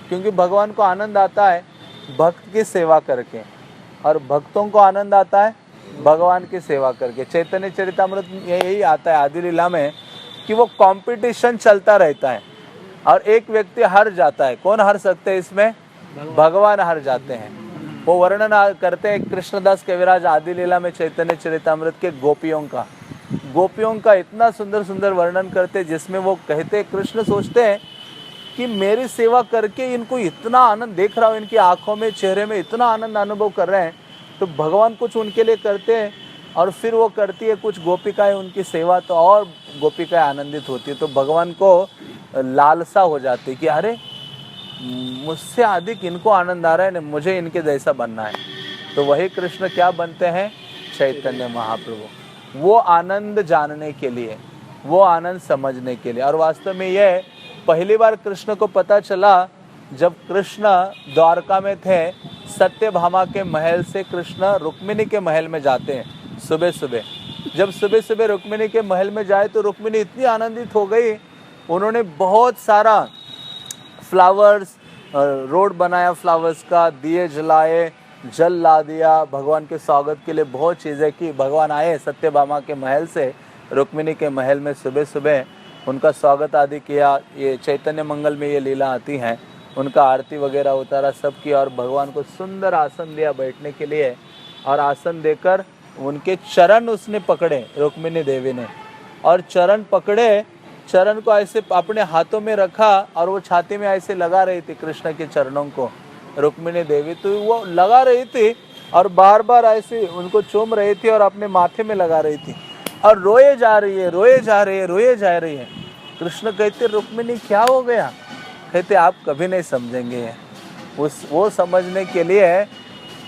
Speaker 1: क्योंकि भगवान को आनंद आता है भक्त की सेवा करके, और भक्तों को आनंद आता है भगवान की सेवा करके। चैतन्य चरितामृत यही आता है आदि लीला में कि वो कंपटीशन चलता रहता है और एक व्यक्ति हार जाता है। कौन हार सकते हैं इसमें? भगवान हार जाते हैं। वो वर्णन करते हैं कृष्णदास कविराज आदि लीला में चैतन्य चरितामृत के गोपियों का इतना सुंदर सुंदर वर्णन करते, जिसमें वो कहते, कृष्ण सोचते हैं कि मेरी सेवा करके इनको इतना आनंद देख रहा हूँ, इनकी आंखों में, चेहरे में इतना आनंद अनुभव कर रहे हैं, तो भगवान कुछ उनके लिए करते हैं और फिर वो करती है कुछ गोपिकाएं उनकी सेवा, तो और गोपिकाएं आनंदित होती है। तो भगवान को लालसा हो जाती है कि अरे मुझसे अधिक इनको आनंद आ रहा है, मुझे इनके जैसा बनना है। तो वही कृष्ण क्या बनते हैं? चैतन्य महाप्रभु। वो आनंद जानने के लिए, वो आनंद समझने के लिए। और वास्तव में यह पहली बार कृष्ण को पता चला जब कृष्ण द्वारका में थे, सत्यभामा के महल से कृष्ण रुक्मिणी के महल में जाते हैं सुबह सुबह। जब सुबह सुबह रुक्मिणी के महल में जाए तो रुक्मिणी इतनी आनंदित हो गई, उन्होंने बहुत सारा फ्लावर्स, रोड बनाया फ्लावर्स का, दिए जलाए, जल ला दिया, भगवान के स्वागत के लिए बहुत चीज़ें की। भगवान आए सत्यभामा के महल से रुक्मिणी के महल में, सुबह सुबह उनका स्वागत आदि किया। ये चैतन्य मंगल में ये लीला आती हैं। उनका आरती वगैरह उतारा, सब किया और भगवान को सुंदर आसन दिया बैठने के लिए। और आसन देकर उनके चरण उसने पकड़े रुक्मिणी देवी ने, और चरण पकड़े, चरण को ऐसे अपने हाथों में रखा और वो छाती में ऐसे लगा रही थी कृष्ण के चरणों को रुक्मिणी देवी। तो वो लगा रही थी और बार बार ऐसे उनको चूम रही थी और अपने माथे में लगा रही थी और रोए जा रही है, रोए जा रही है, रोए जा रही है। कृष्ण कहते रुक्मिणी क्या हो गया? कहते आप कभी नहीं समझेंगे। वो समझने के लिए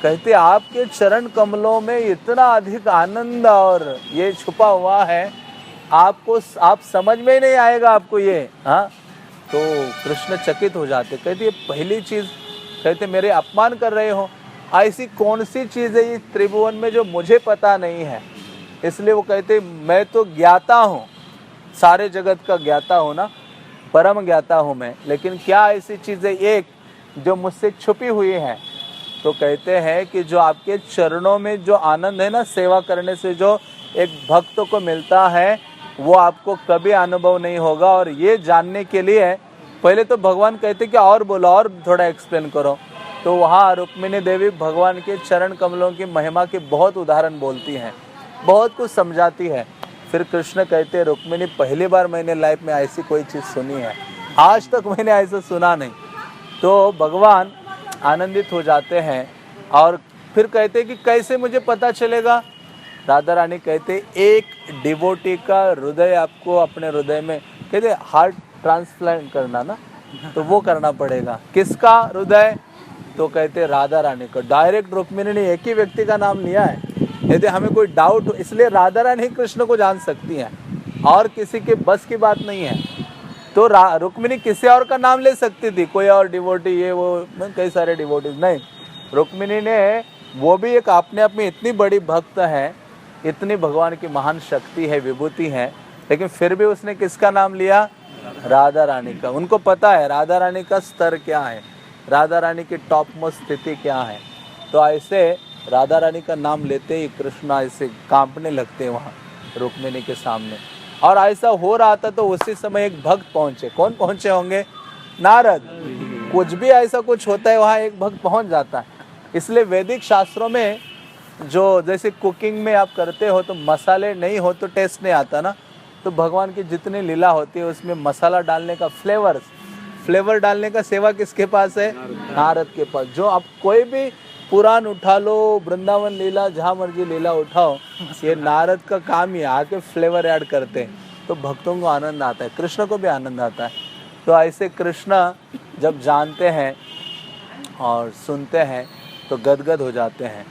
Speaker 1: कहते आपके चरण कमलों में इतना अधिक आनंद और ये छुपा हुआ है, आपको, आप समझ में ही नहीं आएगा आपको ये। हाँ, तो कृष्ण चकित हो जाते। कहते पहली चीज़, कहते मेरे अपमान कर रहे हो, ऐसी कौन सी चीज़ है इस त्रिभुवन में जो मुझे पता नहीं है? इसलिए वो कहते मैं तो ज्ञाता हूँ, सारे जगत का ज्ञाता हूँ ना, परम ज्ञाता हूँ मैं, लेकिन क्या ऐसी चीज़ है एक जो मुझसे छुपी हुई है? तो कहते हैं कि जो आपके चरणों में जो आनंद है ना, सेवा करने से जो एक भक्त को मिलता है, वो आपको कभी अनुभव नहीं होगा। और ये जानने के लिए पहले तो भगवान कहते कि और बोलो, और थोड़ा एक्सप्लेन करो। तो वहाँ रुक्मिणी देवी भगवान के चरण कमलों की महिमा के बहुत उदाहरण बोलती हैं, बहुत कुछ समझाती है। फिर कृष्ण कहते रुक्मिणी पहली बार मैंने लाइफ में ऐसी कोई चीज़ सुनी है, आज तक मैंने ऐसा सुना नहीं। तो भगवान आनंदित हो जाते हैं और फिर कहते कि कैसे मुझे पता चलेगा। राधा रानी कहते एक डिवोटी का हृदय आपको अपने हृदय में, कहते हार्ट ट्रांसप्लांट करना ना, तो वो करना पड़ेगा। किसका हृदय? तो कहते राधा रानी को। डायरेक्ट रुक्मिणी ने एक ही व्यक्ति का नाम लिया है। यदि हमें कोई डाउट हो, इसलिए राधा रानी कृष्ण को जान सकती हैं और किसी के बस की बात नहीं है। तो रुक्मिणी किसी और का नाम ले सकती थी, कोई और डिवोटी, ये वो कई सारे डिवोटीज, नहीं, रुक्मिणी ने, वो भी एक अपने आप में इतनी बड़ी भक्त है, इतनी भगवान की महान शक्ति है, विभूति है, लेकिन फिर भी उसने किसका नाम लिया? राधा रानी का। उनको पता है राधा रानी का स्तर क्या है, राधा रानी की टॉप मोस्ट स्थिति क्या है। तो ऐसे राधा रानी का नाम लेते ही कृष्ण ऐसे कांपने लगते वहाँ रुक्मिणी के सामने। और ऐसा हो रहा था तो उसी समय एक भक्त पहुँचे। कौन पहुँचे होंगे? नारद। कुछ भी ऐसा कुछ होता है वहाँ एक भक्त पहुँच जाता है। इसलिए वैदिक शास्त्रों में जो, जैसे कुकिंग में आप करते हो तो मसाले नहीं हो तो टेस्ट नहीं आता ना, तो भगवान की जितनी लीला होती है उसमें मसाला डालने का, फ्लेवर डालने का सेवा किसके पास है? नारद के पास। जो आप कोई भी पुराण उठा लो, वृंदावन लीला, जहाँ मर्जी लीला उठाओ, ये नारद का काम ही आके फ्लेवर ऐड करते हैं, तो भक्तों को आनंद आता है, कृष्ण को भी आनंद आता है। तो ऐसे कृष्ण जब जानते हैं और सुनते हैं तो गदगद हो जाते हैं।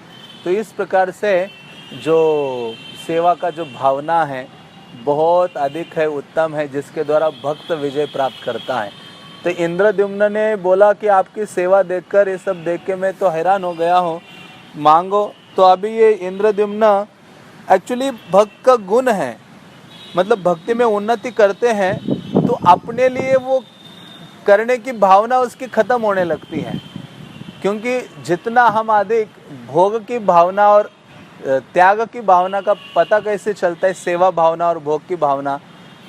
Speaker 1: तो इस प्रकार से जो सेवा का जो भावना है बहुत अधिक है, उत्तम है, जिसके द्वारा भक्त विजय प्राप्त करता है। तो इंद्रद्युम्न ने बोला कि आपकी सेवा देखकर, ये सब देख के मैं तो हैरान हो गया हूँ, मांगो। तो अभी ये इंद्रद्युम्न एक्चुअली भक्त का गुण है, मतलब भक्ति में उन्नति करते हैं तो अपने लिए वो करने की भावना उसकी खत्म होने लगती है। क्योंकि जितना हम अधिक भोग की भावना और त्याग की भावना का पता कैसे चलता है, सेवा भावना और भोग की भावना,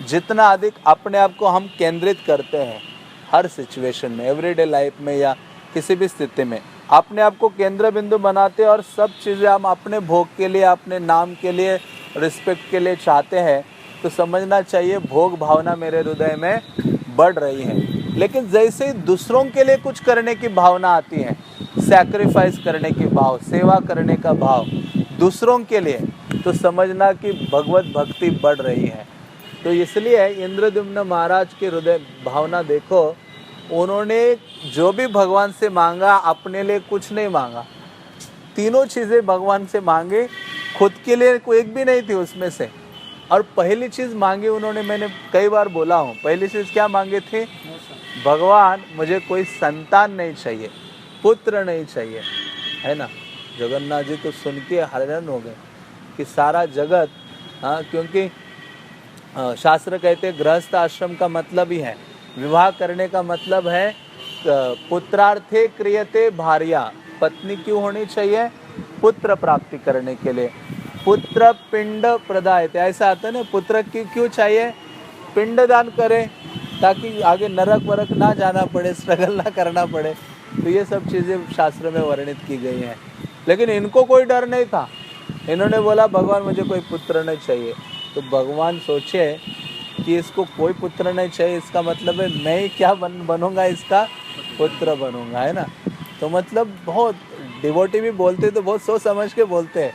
Speaker 1: जितना अधिक अपने आप को हम केंद्रित करते हैं हर सिचुएशन में, एवरीडे लाइफ में या किसी भी स्थिति में अपने आप को केंद्र बिंदु बनाते हैं और सब चीज़ें हम अपने भोग के लिए, अपने नाम के लिए, रिस्पेक्ट के लिए चाहते हैं, तो समझना चाहिए भोग भावना मेरे हृदय में बढ़ रही है। लेकिन जैसे ही दूसरों के लिए कुछ करने की भावना आती है, सैक्रिफाइस करने की भाव, सेवा करने का भाव दूसरों के लिए, तो समझना कि भगवत भक्ति बढ़ रही है। तो इसलिए इंद्रद्युम्न महाराज की हृदय भावना देखो, उन्होंने जो भी भगवान से मांगा, अपने लिए कुछ नहीं मांगा, तीनों चीज़ें भगवान से मांगे, खुद के लिए कोई एक भी नहीं थी उसमें से। और पहली चीज़ मांगी उन्होंने, मैंने कई बार बोला हूँ, पहली चीज़ क्या मांगे थे? भगवान मुझे कोई संतान नहीं चाहिए, पुत्र नहीं चाहिए, है ना। जगन्नाथ जी तो सुन के हैरान हो गए कि सारा जगत, हाँ, क्योंकि शास्त्र कहते गृहस्थ आश्रम का मतलब ही है, विवाह करने का मतलब है पुत्रार्थे क्रियते भार्या, पत्नी क्यों होनी चाहिए? पुत्र प्राप्ति करने के लिए। पुत्र पिंड प्रदायते, ऐसा आता है ना, पुत्र क्यों चाहिए? पिंड दान करें ताकि आगे नरक वरक ना जाना पड़े, स्ट्रगल ना करना पड़े। तो ये सब चीज़ें शास्त्र में वर्णित की गई हैं। लेकिन इनको कोई डर नहीं था, इन्होंने बोला भगवान मुझे कोई पुत्र नहीं चाहिए। तो भगवान सोचे कि इसको कोई पुत्र नहीं चाहिए, इसका मतलब है मैं ही क्या बनूंगा, इसका पुत्र बनूंगा, है ना। तो मतलब बहुत डिवोटी भी बोलते तो बहुत सोच समझ के बोलते हैं,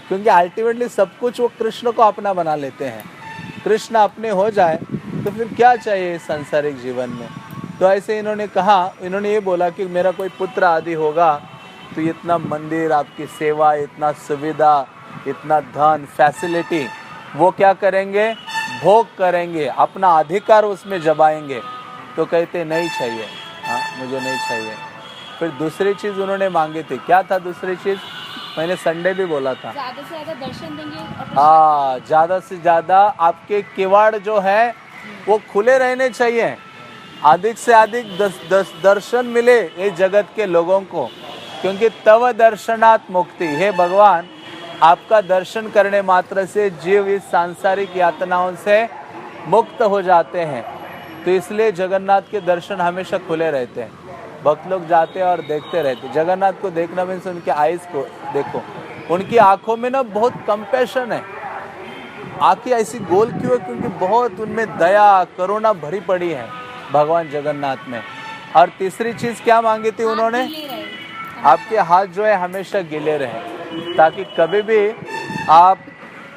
Speaker 1: क्योंकि अल्टीमेटली सब कुछ वो कृष्ण को अपना बना लेते हैं। कृष्ण अपने हो जाए तो फिर क्या चाहिए इस सांसारिक जीवन में। तो ऐसे इन्होंने कहा, इन्होंने ये बोला कि मेरा कोई पुत्र आदि होगा तो इतना मंदिर, आपकी सेवा, इतना सुविधा, इतना धन, फैसिलिटी, वो क्या करेंगे? भोग करेंगे, अपना अधिकार उसमें जमाएंगे। तो कहते नहीं चाहिए, हाँ मुझे नहीं चाहिए। फिर दूसरी चीज़ उन्होंने मांगी थी, क्या था दूसरी चीज़? मैंने संडे भी बोला था,
Speaker 2: ज़्यादा से ज़्यादा दर्शन देंगे।
Speaker 1: हाँ, ज़्यादा से ज़्यादा आपके किवाड़ जो है वो खुले रहने चाहिए, अधिक से अधिक दर्शन मिले ये जगत के लोगों को, क्योंकि तव दर्शनात् मुक्ति, हे भगवान आपका दर्शन करने मात्र से जीव इस सांसारिक यातनाओं से मुक्त हो जाते हैं। तो इसलिए जगन्नाथ के दर्शन हमेशा खुले रहते हैं, भक्त लोग जाते हैं और देखते रहते हैं। जगन्नाथ को देखना मीन्स उनके आईज को देखो, उनकी आंखों में ना बहुत कंपैशन है, आंखें ऐसी गोल क्यों है? क्योंकि बहुत उनमें दया करुणा भरी पड़ी है भगवान जगन्नाथ में। और तीसरी चीज क्या मांगी थी उन्होंने? आपके हाथ जो है हमेशा गीले रहे, ताकि कभी भी आप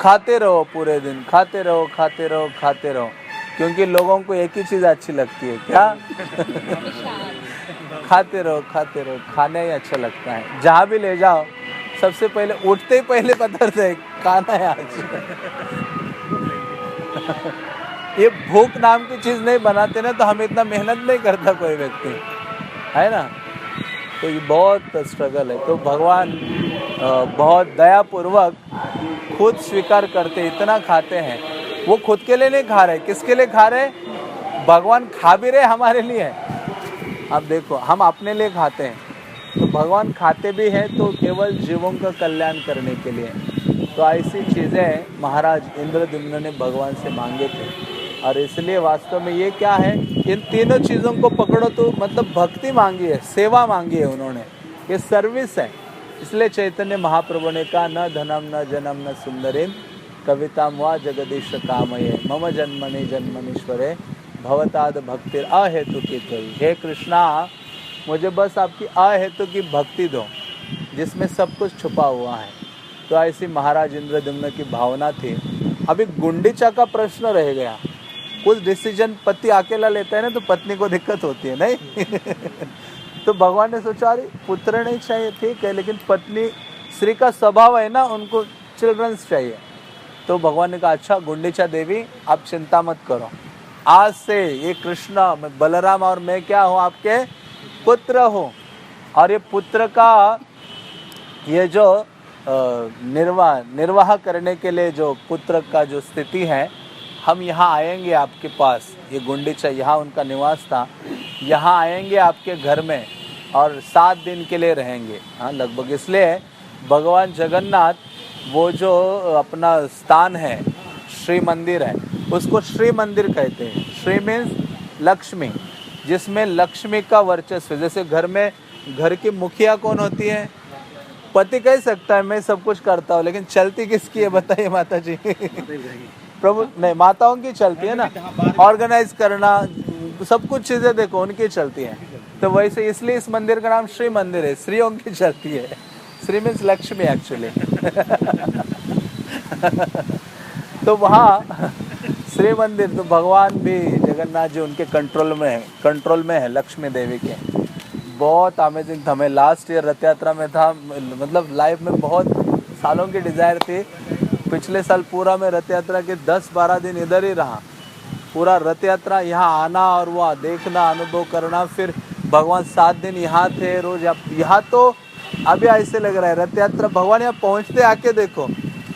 Speaker 1: खाते रहो, पूरे दिन खाते रहो खाते रहो खाते रहो। क्योंकि लोगों को एक ही चीज अच्छी लगती है, क्या? खाते रहो खाते रहो, खाना ही अच्छा लगता है। जहाँ भी ले जाओ सबसे पहले उठते ही पहले पदार्थ है खाना है आज। ये भूख नाम की चीज नहीं बनाते ना तो हम इतना मेहनत नहीं करता कोई व्यक्ति, है ना। तो ये बहुत स्ट्रगल है। तो भगवान बहुत दयापूर्वक खुद स्वीकार करते, इतना खाते हैं। वो खुद के लिए नहीं खा रहे, किसके लिए खा रहे? भगवान खा भी रहे हमारे लिए। अब देखो, हम अपने लिए खाते हैं तो भगवान खाते भी हैं तो केवल जीवों का कल्याण करने के लिए। तो ऐसी चीज़ें महाराज इंद्रद्युम्न ने भगवान से मांगे थे। और इसलिए वास्तव में ये क्या है, इन तीनों चीज़ों को पकड़ो तो मतलब भक्ति मांगी है, सेवा मांगी है उन्होंने, ये सर्विस है। इसलिए चैतन्य महाप्रभु ने कहा, न धनम न जनम न सुंदरीम कविता वा जगदीश कामये मम जन्मनि जन्मनीश्वरे भवताद भक्तिर अहेतु की त्वयि। हे कृष्णा, मुझे बस आपकी अहेतु की भक्ति दो जिसमें सब कुछ छुपा हुआ है। तो ऐसी महाराज इंद्रद्युम्न की भावना थी। अभी गुंडीचा का प्रश्न रह गया। कुछ डिसीजन पति अकेला लेता है ना तो पत्नी को दिक्कत होती है, नहीं? तो भगवान ने सोचा, अरे पुत्र नहीं चाहिए, ठीक है, लेकिन पत्नी, स्त्री का स्वभाव है ना, उनको चिल्ड्रंस चाहिए। तो भगवान ने कहा, अच्छा गुंडीचा देवी आप चिंता मत करो, आज से ये कृष्ण, बलराम और मैं क्या हूँ, आपके पुत्र हूँ। और ये पुत्र का ये जो निर्वाह करने के लिए जो पुत्र का जो स्थिति है, हम यहाँ आएंगे आपके पास। ये गुंडीचा यहाँ उनका निवास था, यहाँ आएंगे आपके घर में और 7 दिन के लिए रहेंगे, हाँ लगभग। इसलिए भगवान जगन्नाथ वो जो अपना स्थान है, श्री मंदिर है, उसको श्री मंदिर कहते हैं। श्री मीन्स लक्ष्मी, जिसमें लक्ष्मी का वर्चस्व। जैसे घर में घर की मुखिया कौन होती है? पति कह सकता है मैं सब कुछ करता हूँ, लेकिन चलती किसकी है बताइए माता जी? प्रभु नहीं, माताओं की चलती है ना, ऑर्गेनाइज करना, सब कुछ चीजें देखो उनकी चलती हैं। तो वैसे इसलिए इस मंदिर का नाम श्री मंदिर है, स्त्रियों की चलती है। Shri means Lakshmi actually. तो वहाँ श्री मंदिर, तो भगवान भी जगन्नाथ जी उनके कंट्रोल में है लक्ष्मी देवी के। बहुत अमेजिंग था। मैं लास्ट ईयर रथ यात्रा में था, मतलब लाइफ में बहुत सालों की डिज़ायर थी। पिछले साल पूरा मैं रथ यात्रा के 10-12 दिन इधर ही रहा। पूरा रथ यात्रा यहाँ आना और वह देखना, अनुभव करना, फिर भगवान 7 दिन यहाँ थे रोज। यहाँ तो अभी ऐसे लग रहा है रथ यात्रा, भगवान यहाँ पहुँचते आके देखो,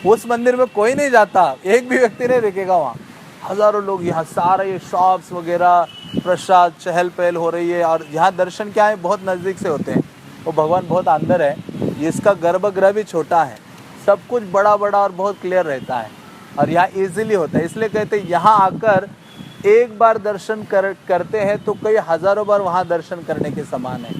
Speaker 1: उस मंदिर में कोई नहीं जाता, एक भी व्यक्ति नहीं दिखेगा वहाँ। हज़ारों लोग यहाँ, सारे ये शॉप्स वगैरह, प्रसाद, चहल पहल हो रही है। और यहाँ दर्शन क्या है, बहुत नज़दीक से होते हैं। वो भगवान बहुत अंदर है, इसका गर्भगृह भी छोटा है, सब कुछ बड़ा बड़ा और बहुत क्लियर रहता है और यहाँ इजीली होता है। इसलिए कहते हैं यहाँ आकर एक बार दर्शन करते हैं तो कई हज़ारों बार वहाँ दर्शन करने के समान है।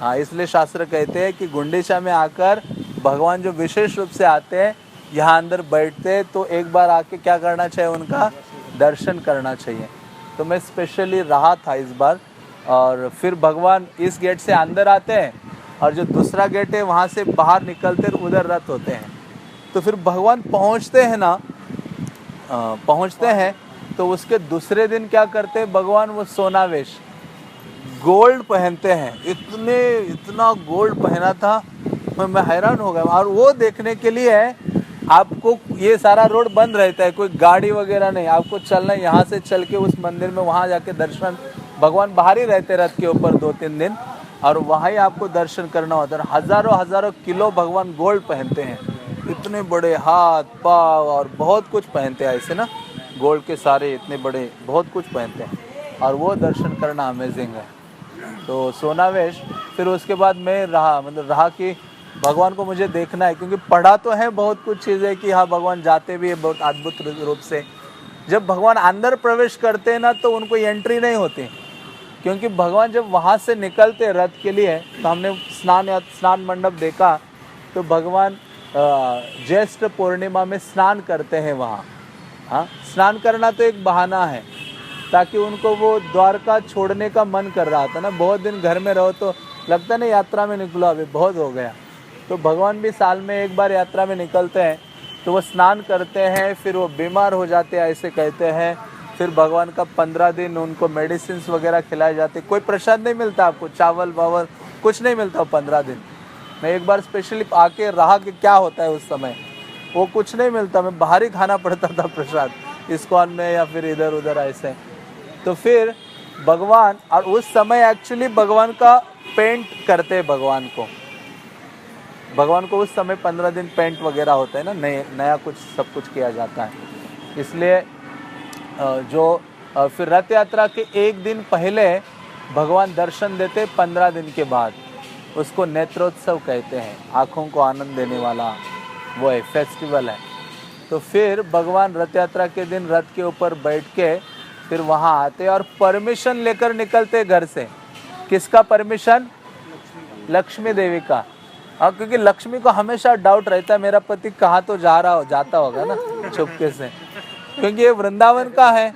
Speaker 1: हाँ, इसलिए शास्त्र कहते हैं कि गुंडीचा में आकर भगवान जो विशेष रूप से आते हैं, यहाँ अंदर बैठते हैं, तो एक बार आके क्या करना चाहिए, उनका दर्शन करना चाहिए। तो मैं स्पेशली रहा था इस बार। और फिर भगवान इस गेट से अंदर आते हैं और जो दूसरा गेट है वहाँ से बाहर निकलते उधर रथ होते हैं। तो फिर भगवान पहुँचते हैं ना, पहुँचते हैं तो उसके दूसरे दिन क्या करते हैं भगवान, वो सोनावेश गोल्ड पहनते हैं। इतना गोल्ड पहना था, मैं हैरान हो गया। और वो देखने के लिए आपको ये सारा रोड बंद रहता है, कोई गाड़ी वगैरह नहीं, आपको चलना, यहाँ से चल के उस मंदिर में वहाँ जाके दर्शन, भगवान बाहर ही रहते रथ के ऊपर 2-3 दिन, और वहाँ ही आपको दर्शन करना होता है। हज़ारों किलो भगवान गोल्ड पहनते हैं, इतने बड़े हाथ पाँव और बहुत कुछ पहनते हैं ऐसे ना, गोल्ड के सारे इतने बड़े बहुत कुछ पहनते हैं, और वो दर्शन करना अमेजिंग है। तो सोनावेश, फिर उसके बाद मैं रहा कि भगवान को मुझे देखना है, क्योंकि पढ़ा तो है बहुत कुछ चीज़ें कि हाँ भगवान जाते भी है बहुत अद्भुत रूप से। जब भगवान अंदर प्रवेश करते हैं ना तो उनको एंट्री नहीं होती, क्योंकि भगवान जब वहाँ से निकलते रथ के लिए, तो हमने स्नान मंडप देखा, तो भगवान ज्येष्ठ पूर्णिमा में स्नान करते हैं वहाँ, हाँ, स्नान करना तो एक बहाना है, ताकि उनको वो द्वारका छोड़ने का मन कर रहा था ना। बहुत दिन घर में रहो तो लगता है ना यात्रा में निकलो, अभी बहुत हो गया। तो भगवान भी साल में एक बार यात्रा में निकलते हैं, तो वो स्नान करते हैं, फिर वो बीमार हो जाते हैं ऐसे कहते हैं। फिर भगवान का 15 दिन उनको मेडिसिन वगैरह खिलाए जाते। कोई प्रसाद नहीं मिलता आपको, चावल वावल कुछ नहीं मिलता 15 दिन। मैं एक बार स्पेशली आके रहा कि क्या होता है उस समय, वो कुछ नहीं मिलता। मैं बाहर ही खाना पड़ता था प्रसाद, इस्कॉन में या फिर इधर उधर ऐसे। तो फिर भगवान, और उस समय एक्चुअली भगवान का पेंट करते हैं भगवान को उस समय 15 दिन पेंट वगैरह होता है ना, नया कुछ सब कुछ किया जाता है। इसलिए फिर रथ यात्रा के एक दिन पहले भगवान दर्शन देते, 15 दिन के बाद उसको नेत्रोत्सव कहते हैं, आँखों को आनंद देने वाला वो है, फेस्टिवल है। तो फिर भगवान रथ यात्रा के दिन रथ के ऊपर बैठ के फिर वहाँ आते और परमिशन लेकर निकलते घर से। किसका परमिशन? लक्ष्मी देवी का। हाँ, क्योंकि लक्ष्मी को हमेशा डाउट रहता है मेरा पति कहाँ तो जाता होगा ना चुपके से, क्योंकि ये वृंदावन का है।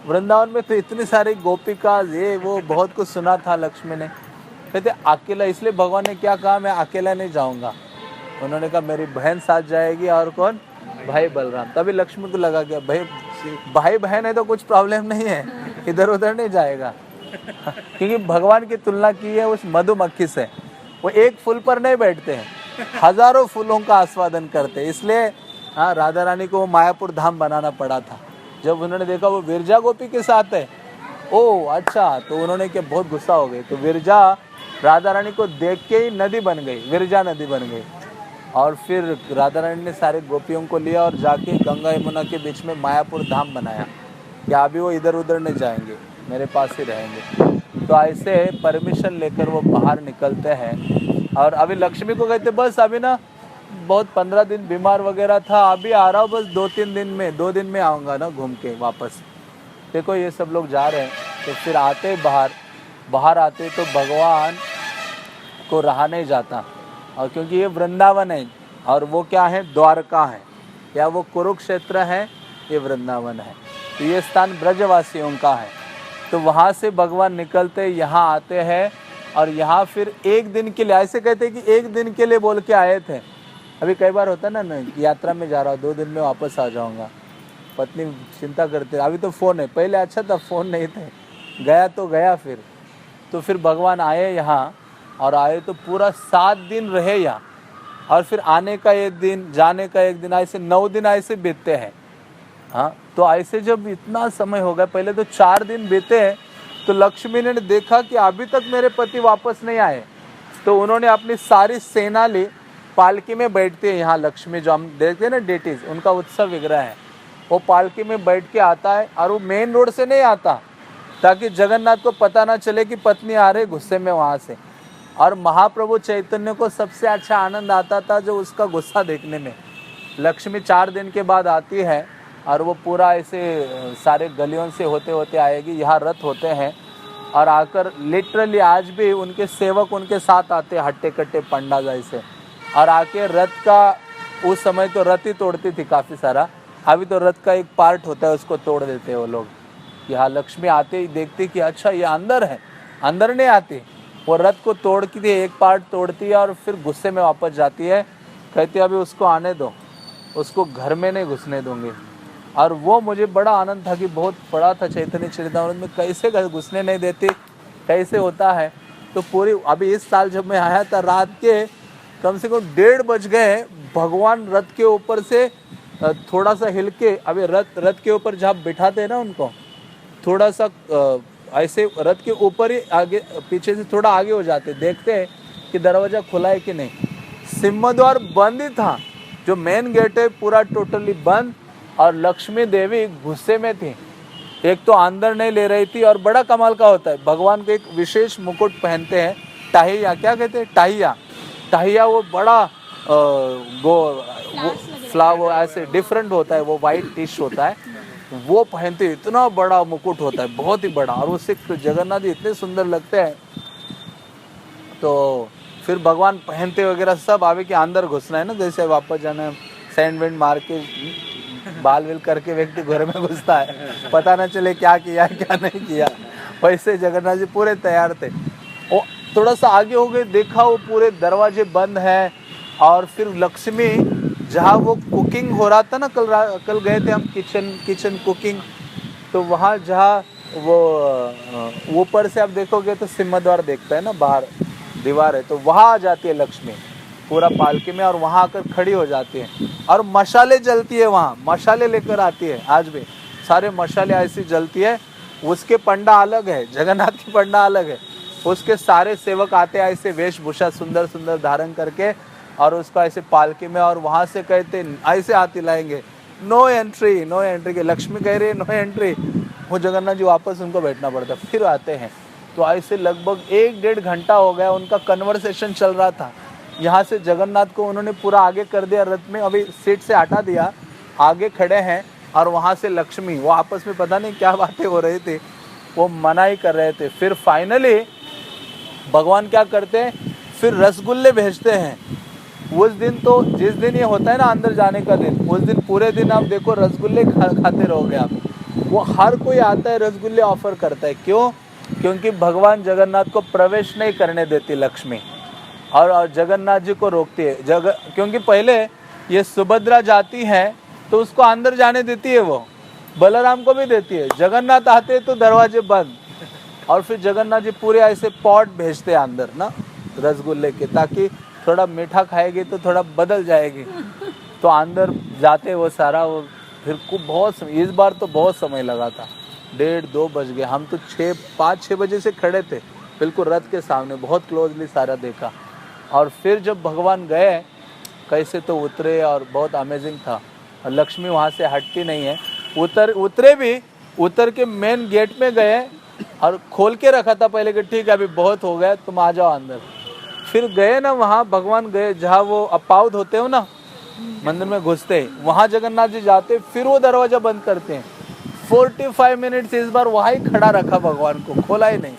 Speaker 1: वृंदावन में तो इतनी सारी गोपिका, ये वो बहुत कुछ सुना था लक्ष्मी ने। कहते अकेला, इसलिए भगवान ने क्या कहा, मैं अकेला नहीं जाऊंगा। उन्होंने कहा मेरी बहन साथ जाएगी, और कौन? भाई बलराम। तभी लक्ष्मी को लगा कि भाई बहन है तो कुछ प्रॉब्लम नहीं है, इधर उधर नहीं जाएगा। क्योंकि भगवान की तुलना की है उस मधुमक्खी से। वो एक फूल पर नहीं बैठते हैं, हजारों फूलों का आस्वादन करते हैं। इसलिए हाँ, राधा रानी को मायापुर धाम बनाना पड़ा था। जब उन्होंने देखा वो विरजा गोपी के साथ है, ओ अच्छा, तो उन्होंने क्या बहुत गुस्सा हो गए। तो विरजा राधा रानी को देख के ही नदी बन गई, विरजा नदी बन गई। और फिर राधा रानी ने सारे गोपियों को लिया और जाके गंगा यमुना के बीच में मायापुर धाम बनाया कि अभी वो इधर उधर नहीं जाएंगे, मेरे पास ही रहेंगे। तो ऐसे परमिशन लेकर वो बाहर निकलते हैं। और अभी लक्ष्मी को कहते बस अभी ना बहुत 15 दिन बीमार वगैरह था, अभी आ रहा हूँ बस 2 दिन में आऊँगा ना घूम के वापस। देखो ये सब लोग जा रहे हैं। तो फिर आते बाहर आते तो भगवान को रहा नहीं जाता, और क्योंकि ये वृंदावन है और वो क्या है, द्वारका है, या वो कुरुक्षेत्र है, ये वृंदावन है। तो ये स्थान ब्रजवासियों का है। तो वहाँ से भगवान निकलते यहाँ आते हैं, और यहाँ फिर एक दिन के लिए, ऐसे कहते हैं कि एक दिन के लिए बोल के आए थे। अभी कई बार होता है ना, यात्रा में जा रहा हूँ 2 दिन में वापस आ जाऊँगा, पत्नी चिंता करते, अभी तो फ़ोन है, पहले अच्छा था फ़ोन नहीं थे, गया तो गया। फिर भगवान आए यहाँ, और आए तो पूरा 7 दिन रहे यहाँ, और फिर आने का 1 दिन, जाने का 1 दिन, ऐसे 9 दिन ऐसे बीतते हैं। हाँ, तो ऐसे जब इतना समय हो गया, पहले तो 4 दिन बीते हैं, तो लक्ष्मी ने देखा कि अभी तक मेरे पति वापस नहीं आए। तो उन्होंने अपनी सारी सेना ली, पालकी में बैठते हैं यहाँ लक्ष्मी, जो हम देखते हैं ना डेटीज, उनका उत्सव विग्रह है, वो पालकी में बैठ के आता है। और वो मेन रोड से नहीं आता, ताकि जगन्नाथ को पता ना चले कि पत्नी आ रही गुस्से में वहाँ से। और महाप्रभु चैतन्य को सबसे अच्छा आनंद आता था जो उसका गुस्सा देखने में। लक्ष्मी 4 दिन के बाद आती है, और वो पूरा ऐसे सारे गलियों से होते होते आएगी, यहाँ रथ होते हैं, और आकर लिटरली आज भी उनके सेवक उनके साथ आते, हट्टे कट्टे पंडा जैसे, और आके रथ का, उस समय तो रथ ही तोड़ती थी काफ़ी सारा, अभी तो रथ का एक पार्ट होता है उसको तोड़ देते हैं वो लोग। यहाँ लक्ष्मी आते ही देखती कि अच्छा ये अंदर है, अंदर नहीं आती, वो रथ को तोड़ के एक पार्ट तोड़ती है और फिर गुस्से में वापस जाती है, कहती है अभी उसको आने दो, उसको घर में नहीं घुसने दूंगी। और वो मुझे बड़ा आनंद था कि बहुत पढ़ा था चैतन्य चरितामृत में, कैसे घुसने नहीं देती, कैसे होता है। तो पूरी, अभी इस साल जब मैं आया था, रात के कम से कम 1:30 बज गए, भगवान रथ के ऊपर से थोड़ा सा हिल के, अभी रथ के ऊपर जहाँ बिठाते हैं ना उनको, थोड़ा सा ऐसे रथ के ऊपर ही आगे पीछे से थोड़ा आगे हो जाते, देखते हैं कि दरवाज़ा खुला है कि नहीं। सिंहद्वार बंद ही था, जो मेन गेट है पूरा टोटली बंद, और लक्ष्मी देवी गुस्से में थी। एक तो अंदर नहीं ले रही थी, और बड़ा कमाल का होता है, भगवान को एक विशेष मुकुट पहनते हैं, टाहिया, क्या कहते हैं, टाहिया, वो बड़ा फ्लावर ऐसे डिफरेंट होता है, वो वाइट टिश होता है, वो पहनते, इतना बड़ा मुकुट होता है, बहुत ही बड़ा, और उससे जगन्नाथ जी इतने सुंदर लगते हैं। तो फिर भगवान पहनते वगैरह सब, आवे के अंदर घुसना है ना, जैसे वापस जाना है, सैंड विंड मार के बाल विल करके व्यक्ति घर में घुसता है, पता न चले क्या किया क्या नहीं किया। वैसे जगन्नाथ जी पूरे तैयार थे। वो थोड़ा सा आगे हो गए, देखा वो पूरे दरवाजे बंद हैं। और फिर लक्ष्मी जहाँ वो कुकिंग हो रहा था ना, कल गए थे हम किचन कुकिंग, तो वहाँ जहाँ वो ऊपर से आप देखोगे तो सिंहद्वार देखता है ना, बाहर दीवार है, तो वहाँ आ जाती है लक्ष्मी पूरा पालकी में, और वहाँ आकर खड़ी हो जाती है। और मशाले जलती है, वहाँ मशाले लेकर आती है, आज भी सारे मशाले ऐसी जलती है। उसके पंडा अलग है, जगन्नाथ की पंडा अलग है। उसके सारे सेवक आते हैं ऐसे वेशभूषा सुंदर सुंदर धारण करके, और उसको ऐसे पालकी में, और वहाँ से कहते ऐसे हाथी लाएंगे, नो एंट्री नो एंट्री के। लक्ष्मी कह रही है नो एंट्री, वो जगन्नाथ जी वापस उनको बैठना पड़ता, फिर आते हैं। तो ऐसे लगभग 1-1.5 घंटा हो गया, उनका कन्वर्सेशन चल रहा था। यहाँ से जगन्नाथ को उन्होंने पूरा आगे कर दिया रथ में, अभी सीट से हटा दिया, आगे खड़े हैं। और वहाँ से लक्ष्मी, वो आपस में पता नहीं क्या बातें हो रही थी, वो मनाही कर रहे थे। फिर फाइनली भगवान क्या करते हैं, फिर रसगुल्ले भेजते हैं। उस दिन तो जिस दिन ये होता है ना अंदर जाने का दिन, उस दिन पूरे दिन आप देखो रसगुल्ले खाते रहोगे आप। वो हर कोई आता है रसगुल्ले ऑफर करता है। क्यों? क्योंकि भगवान जगन्नाथ को प्रवेश नहीं करने देती लक्ष्मी, और जगन्नाथ जी को रोकती है। क्योंकि पहले ये सुभद्रा जाती है तो उसको अंदर जाने देती है, वो बलराम को भी देती है। जगन्नाथ आते तो दरवाजे बंद, और फिर जगन्नाथ जी पूरे ऐसे पॉट भेजते हैं अंदर ना रसगुल्ले के, ताकि थोड़ा मीठा खाएगी तो थोड़ा बदल जाएगी। तो अंदर जाते वो सारा, वो फिर को बहुत समय, इस बार तो बहुत समय लगा था, 1:30-2 बज गए। हम तो 5-6 बजे से खड़े थे बिल्कुल रथ के सामने, बहुत क्लोजली सारा देखा। और फिर जब भगवान गए कैसे तो उतरे, और बहुत अमेजिंग था। और लक्ष्मी वहाँ से हटती नहीं है, उतर के मेन गेट में गए और खोल के रखा था पहले कि ठीक है अभी बहुत हो गया, तुम आ जाओ अंदर। फिर गए ना वहाँ, भगवान गए जहाँ वो अपाउद होते हो ना मंदिर में घुसते, वहाँ जगन्नाथ जी जाते, फिर वो दरवाजा बंद करते हैं। 45 मिनट्स इस बार वहाँ ही खड़ा रखा भगवान को, खोला ही नहीं।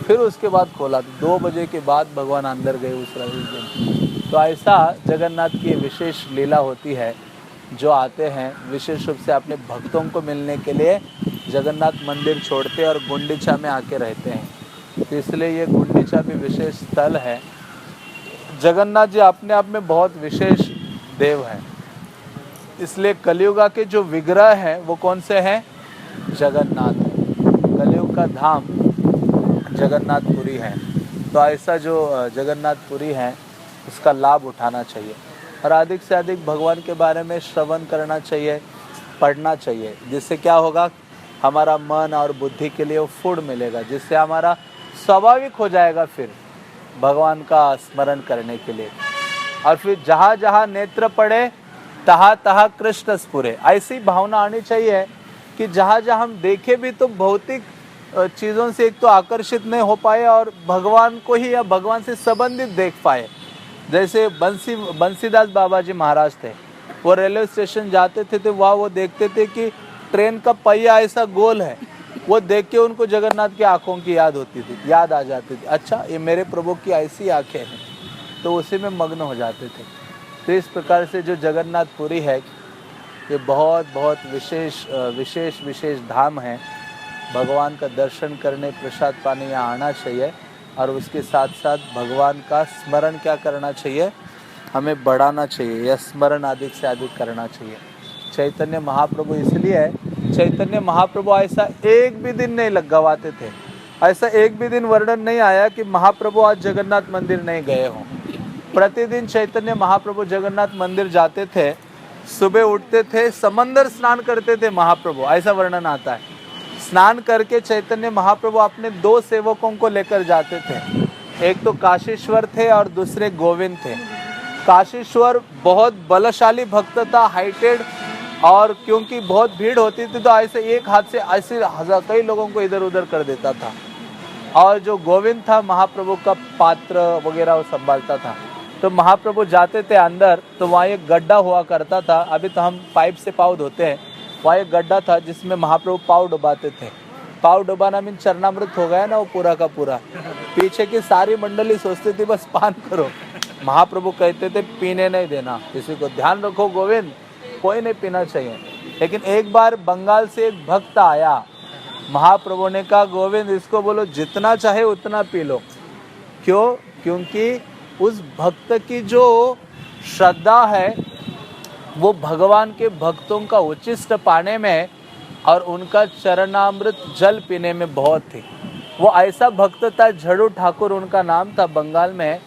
Speaker 1: फिर उसके बाद खोला, 2 बजे के बाद भगवान अंदर गए उस दिन। तो ऐसा जगन्नाथ की विशेष लीला होती है, जो आते हैं विशेष रूप से अपने भक्तों को मिलने के लिए जगन्नाथ मंदिर छोड़ते हैं और गुंडीचा में आके रहते हैं। तो इसलिए ये गुंडीचा भी विशेष स्थल है। जगन्नाथ जी अपने आप में बहुत विशेष देव हैं, इसलिए कलियुगा के जो विग्रह हैं वो कौन से हैं? जगन्नाथ। कलियुग का धाम जगन्नाथपुरी है। तो ऐसा जो जगन्नाथपुरी है उसका लाभ उठाना चाहिए, और अधिक से अधिक भगवान के बारे में श्रवण करना चाहिए, पढ़ना चाहिए। जिससे क्या होगा, हमारा मन और बुद्धि के लिए वो फूड मिलेगा, जिससे हमारा स्वाभाविक हो जाएगा फिर भगवान का स्मरण करने के लिए। और फिर जहाँ जहाँ नेत्र पड़े तहाँ तहाँ कृष्ण स्फुरे, ऐसी भावना आनी चाहिए कि जहाँ जहाँ हम देखें भी तो भौतिक चीज़ों से एक तो आकर्षित नहीं हो पाए, और भगवान को ही या भगवान से संबंधित देख पाए। जैसे बंसीदास बाबा जी महाराज थे, वो रेलवे स्टेशन जाते थे तो वहाँ वो देखते थे कि ट्रेन का पहिया ऐसा गोल है, वो देख के उनको जगन्नाथ की आँखों की याद आ जाती थी। अच्छा, ये मेरे प्रभु की ऐसी आँखें हैं, तो उसी में मग्न हो जाते थे। तो इस प्रकार से जो जगन्नाथपुरी है ये बहुत बहुत विशेष धाम है। भगवान का दर्शन करने, प्रसाद पाने यहाँ आना चाहिए, और उसके साथ साथ भगवान का स्मरण क्या करना चाहिए, हमें बढ़ाना चाहिए, यह स्मरण अधिक से अधिक करना चाहिए। चैतन्य महाप्रभु इसलिए, चैतन्य महाप्रभु ऐसा एक भी दिन नहीं गवाते थे, ऐसा एक भी दिन वर्णन नहीं आया कि महाप्रभु आज जगन्नाथ मंदिर नहीं गए हों। प्रतिदिन चैतन्य महाप्रभु जगन्नाथ मंदिर जाते थे, सुबह उठते थे, समंदर स्नान करते थे महाप्रभु, ऐसा वर्णन आता है। स्नान करके चैतन्य महाप्रभु अपने 2 सेवकों को लेकर जाते थे, एक तो काशीश्वर थे और दूसरे गोविंद थे। काशीश्वर बहुत बलशाली भक्त था, हाइटेड, और क्योंकि बहुत भीड़ होती थी तो ऐसे एक हाथ से ऐसे कई लोगों को इधर उधर कर देता था। और जो गोविंद था महाप्रभु का पात्र वगैरह वो संभालता था। तो महाप्रभु जाते थे अंदर, तो वहाँ एक गड्ढा हुआ करता था, अभी तो हम पाइप से पाँव धोते हैं, वहाँ एक गड्ढा था जिसमें महाप्रभु पाँव डुबाते थे। पाँव डुबाना मीन चरणामृत हो गया ना वो पूरा का पूरा। पीछे की सारी मंडली सोचती थी बस पान करो, महाप्रभु कहते थे पीने नहीं देना किसी को, ध्यान रखो गोविंद, कोई नहीं पीना चाहिए। लेकिन एक बार बंगाल से एक भक्त आया, महाप्रभु ने कहा गोविंद इसको बोलो जितना चाहे उतना पी लो। क्यों? क्योंकि उस भक्त की जो श्रद्धा है वो भगवान के भक्तों का उच्चिष्ट पाने में और उनका चरणामृत जल पीने में बहुत थी। वो ऐसा भक्त था, झड़ू ठाकुर उनका नाम था। बंगाल में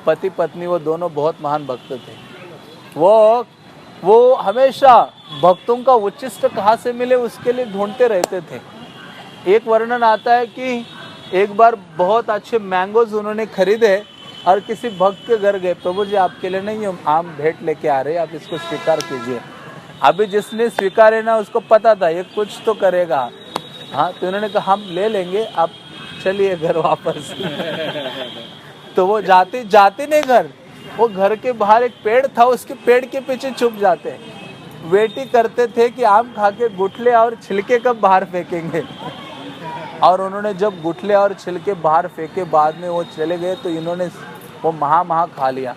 Speaker 1: पति पत्नी वो दोनों बहुत महान भक्त थे। वो हमेशा भक्तों का उच्चिष्ट कहाँ से मिले उसके लिए ढूंढते रहते थे। एक वर्णन आता है कि एक बार बहुत अच्छे मैंगोज उन्होंने खरीदे और किसी भक्त के घर गए, प्रभु जी आपके लिए नहीं हम आम भेंट लेके आ रहे हैं, आप इसको स्वीकार कीजिए। अभी जिसने स्वीकारे ना उसको पता था ये कुछ तो करेगा, हाँ, तो उन्होंने कहा हम ले लेंगे, आप चलिए घर वापस। तो वो जाते नहीं घर, वो घर के बाहर एक पेड़ था, उसके पेड़ के पीछे छुप जाते, वेट ही करते थे कि आम खा के गुठले और छिलके कब बाहर फेंकेंगे। और उन्होंने जब गुठले और छिलके बाहर फेंके बाद में वो चले गए तो इन्होंने वो महा खा लिया।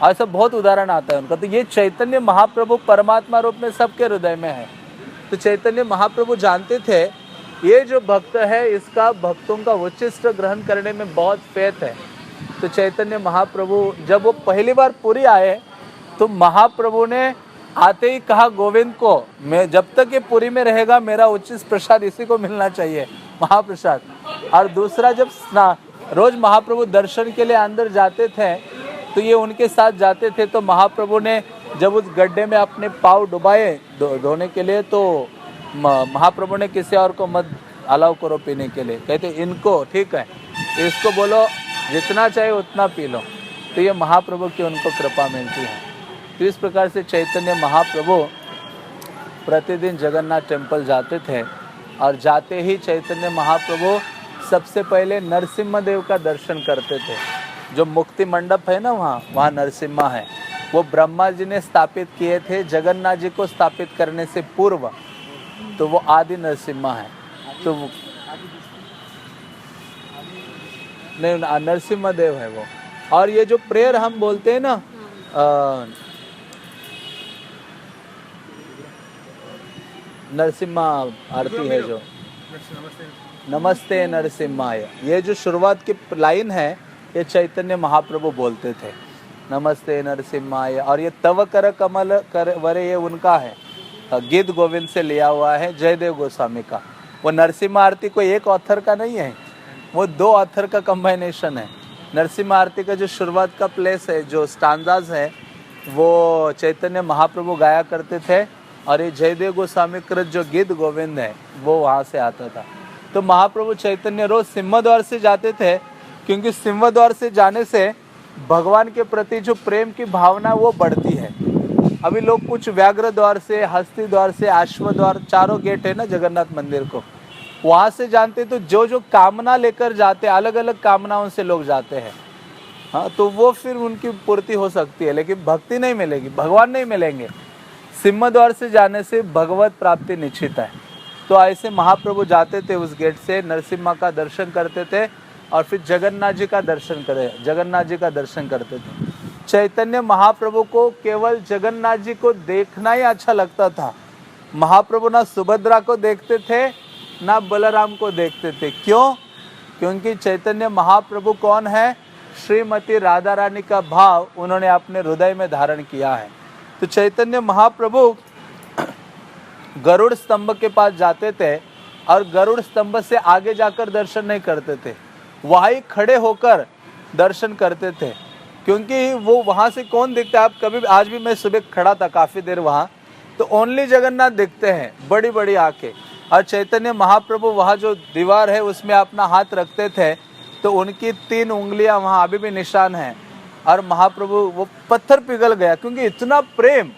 Speaker 1: ऐसा बहुत उदाहरण आता है उनका। तो ये चैतन्य महाप्रभु परमात्मा रूप में सबके हृदय में है। तो चैतन्य महाप्रभु जानते थे ये जो भक्त है इसका भक्तों का उच्चिष्ट ग्रहण करने में बहुत फेथ है। तो चैतन्य महाप्रभु जब वो पहली बार पुरी आए तो महाप्रभु ने आते ही कहा गोविंद को, मैं जब तक ये पुरी में रहेगा मेरा उच्चिष्ट प्रसाद इसी को मिलना चाहिए, महाप्रसाद। और दूसरा जब रोज महाप्रभु दर्शन के लिए अंदर जाते थे तो ये उनके साथ जाते थे। तो महाप्रभु ने जब उस गड्ढे में अपने पाँव डुबाए धोने के लिए तो महाप्रभु ने किसी और को मत अलाउ करो पीने के लिए, कहते इनको ठीक है, इसको बोलो जितना चाहे उतना पी लो। तो ये महाप्रभु की उनको कृपा मिलती है। तो इस प्रकार से चैतन्य महाप्रभु प्रतिदिन जगन्नाथ टेम्पल जाते थे और जाते ही चैतन्य महाप्रभु सबसे पहले नरसिम्हा देव का दर्शन करते थे। जो मुक्ति मंडप है ना वहाँ नरसिम्हा है, वो ब्रह्मा जी ने स्थापित किए थे जगन्नाथ जी को स्थापित करने से पूर्व। तो वो आदि नरसिम्हा है। तो नहीं, नरसिम्हा देव है वो। और ये जो प्रेयर हम बोलते हैं ना नरसिम्हा आरती है जो नमस्ते नरसिम्हाय, ये जो शुरुआत की लाइन है ये चैतन्य महाप्रभु बोलते थे, नमस्ते नरसिम्हाय। और ये तव कर कमल कर वरे ये उनका है, गीत गोविंद से लिया हुआ है, जयदेव गोस्वामी का। वो नरसिम्हा आरती कोई एक ऑथर का नहीं है, वो दो ऑथर का कम्बाइनेशन है। नरसिम्हा आरती का जो शुरुआत का प्लेस है, जो स्टांजाज है, वो चैतन्य महाप्रभु गाया करते थे और ये जयदेव गोस्वामी कृत जो गीत गोविंद है वो वहाँ से आता था। तो महाप्रभु चैतन्य रोज सिंह द्वार से जाते थे, क्योंकि सिंह द्वार से जाने से भगवान के प्रति जो प्रेम की भावना वो बढ़ती है। अभी लोग कुछ व्याघ्र द्वार से, हस्ती द्वार से, अश्व द्वार, चारों गेट है ना जगन्नाथ मंदिर को, वहाँ से जानते तो जो कामना लेकर जाते, अलग अलग कामनाओं से लोग जाते हैं, हाँ, तो वो फिर उनकी पूर्ति हो सकती है, लेकिन भक्ति नहीं मिलेगी, भगवान नहीं मिलेंगे। सिंह द्वार से जाने से भगवत प्राप्ति निश्चित है। तो ऐसे महाप्रभु जाते थे उस गेट से, नरसिम्हा का दर्शन करते थे और फिर जगन्नाथ जी का दर्शन करते थे। चैतन्य महाप्रभु को केवल जगन्नाथ जी को देखना ही अच्छा लगता था। महाप्रभु ना सुभद्रा को देखते थे ना बलराम को देखते थे। क्यों? क्योंकि चैतन्य महाप्रभु कौन है? श्रीमती राधा रानी का भाव उन्होंने अपने हृदय में धारण किया है। तो चैतन्य महाप्रभु गरुड़ स्तंभ के पास जाते थे और गरुड़ स्तंभ से आगे जाकर दर्शन नहीं करते थे, वहाँ ही खड़े होकर दर्शन करते थे। क्योंकि वो वहाँ से कौन दिखता है, आप कभी, आज भी मैं सुबह खड़ा था काफ़ी देर वहाँ, तो ओनली जगन्नाथ दिखते हैं, बड़ी बड़ी आंखें। और चैतन्य महाप्रभु वहाँ जो दीवार है उसमें अपना हाथ रखते थे तो उनकी 3 उंगलियां वहाँ अभी भी निशान है। और महाप्रभु वो पत्थर पिघल गया, क्योंकि इतना प्रेम,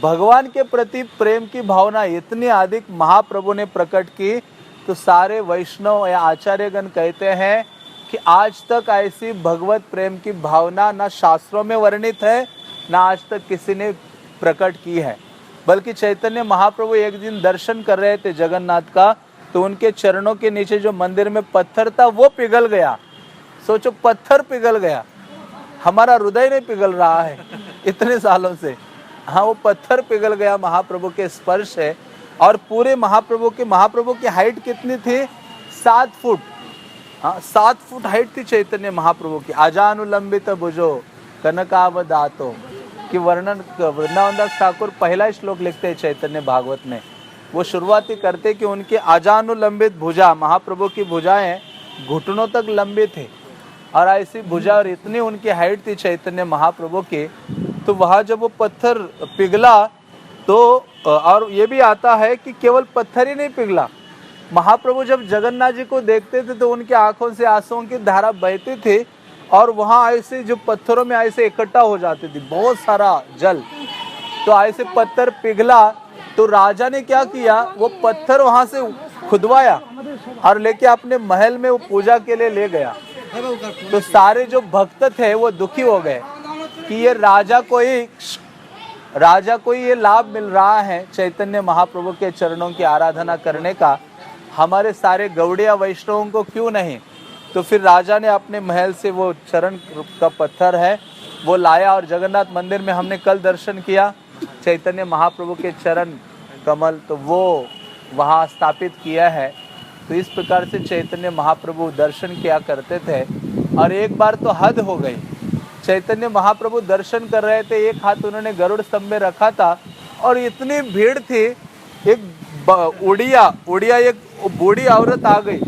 Speaker 1: भगवान के प्रति प्रेम की भावना इतनी अधिक महाप्रभु ने प्रकट की। तो सारे वैष्णव या आचार्यगण कहते हैं कि आज तक ऐसी भगवत प्रेम की भावना ना शास्त्रों में वर्णित है, ना आज तक किसी ने प्रकट की है। बल्कि चैतन्य महाप्रभु एक दिन दर्शन कर रहे थे जगन्नाथ का, तो उनके चरणों के नीचे जो मंदिर में पत्थर था वो पिघल गया। सोचो, पत्थर पिघल गया, हमारा हृदय नहीं पिघल रहा है इतने सालों से, हाँ वो पत्थर पिघल गया महाप्रभु के स्पर्श है। और पूरे महाप्रभु की हाइट कितनी थी? 7 फुट। हाँ 7 फुट हाइट थी चैतन्य महाप्रभु की। आजानुलंबित भुजो कनकावदातो की वर्णन वृंदावन दास ठाकुर पहला श्लोक लिखते हैं चैतन्य भागवत में। वो शुरुआती करते कि उनके आजानुलंबित भुजा, महाप्रभु की भुजाएं घुटनों तक लंबी थी और ऐसी भुजा और इतनी उनकी हाइट थी चैतन्य महाप्रभु की। तो वहाँ जब वो पत्थर पिघला तो और ये भी आता है कि केवल पत्थर ही नहीं पिघला, महाप्रभु जब जगन्नाथ जी को देखते थे तो उनकी आंखों से आंसुओं की धारा बहती थी और वहाँ ऐसे जो पत्थरों में ऐसे इकट्ठा हो जाती थी बहुत सारा जल। तो ऐसे पत्थर पिघला तो राजा ने क्या किया, वो पत्थर वहाँ से खुदवाया और लेके अपने महल में वो पूजा के लिए ले गया। तो सारे जो भक्त थे वो दुखी हो गए कि ये राजा को ये लाभ मिल रहा है चैतन्य महाप्रभु के चरणों की आराधना करने का, हमारे सारे गौड़िया वैष्णवों को क्यों नहीं। तो फिर राजा ने अपने महल से वो चरण का पत्थर है वो लाया और जगन्नाथ मंदिर में हमने कल दर्शन किया चैतन्य महाप्रभु के चरण कमल, तो वो वहाँ स्थापित किया है। तो इस प्रकार से चैतन्य महाप्रभु दर्शन किया करते थे। और एक बार तो हद हो गई, चैतन्य महाप्रभु दर्शन कर रहे थे, एक हाथ उन्होंने गरुड़ स्तंभ में रखा था और इतनी भीड़ थी, एक उड़िया एक बूढ़ी औरत आ गई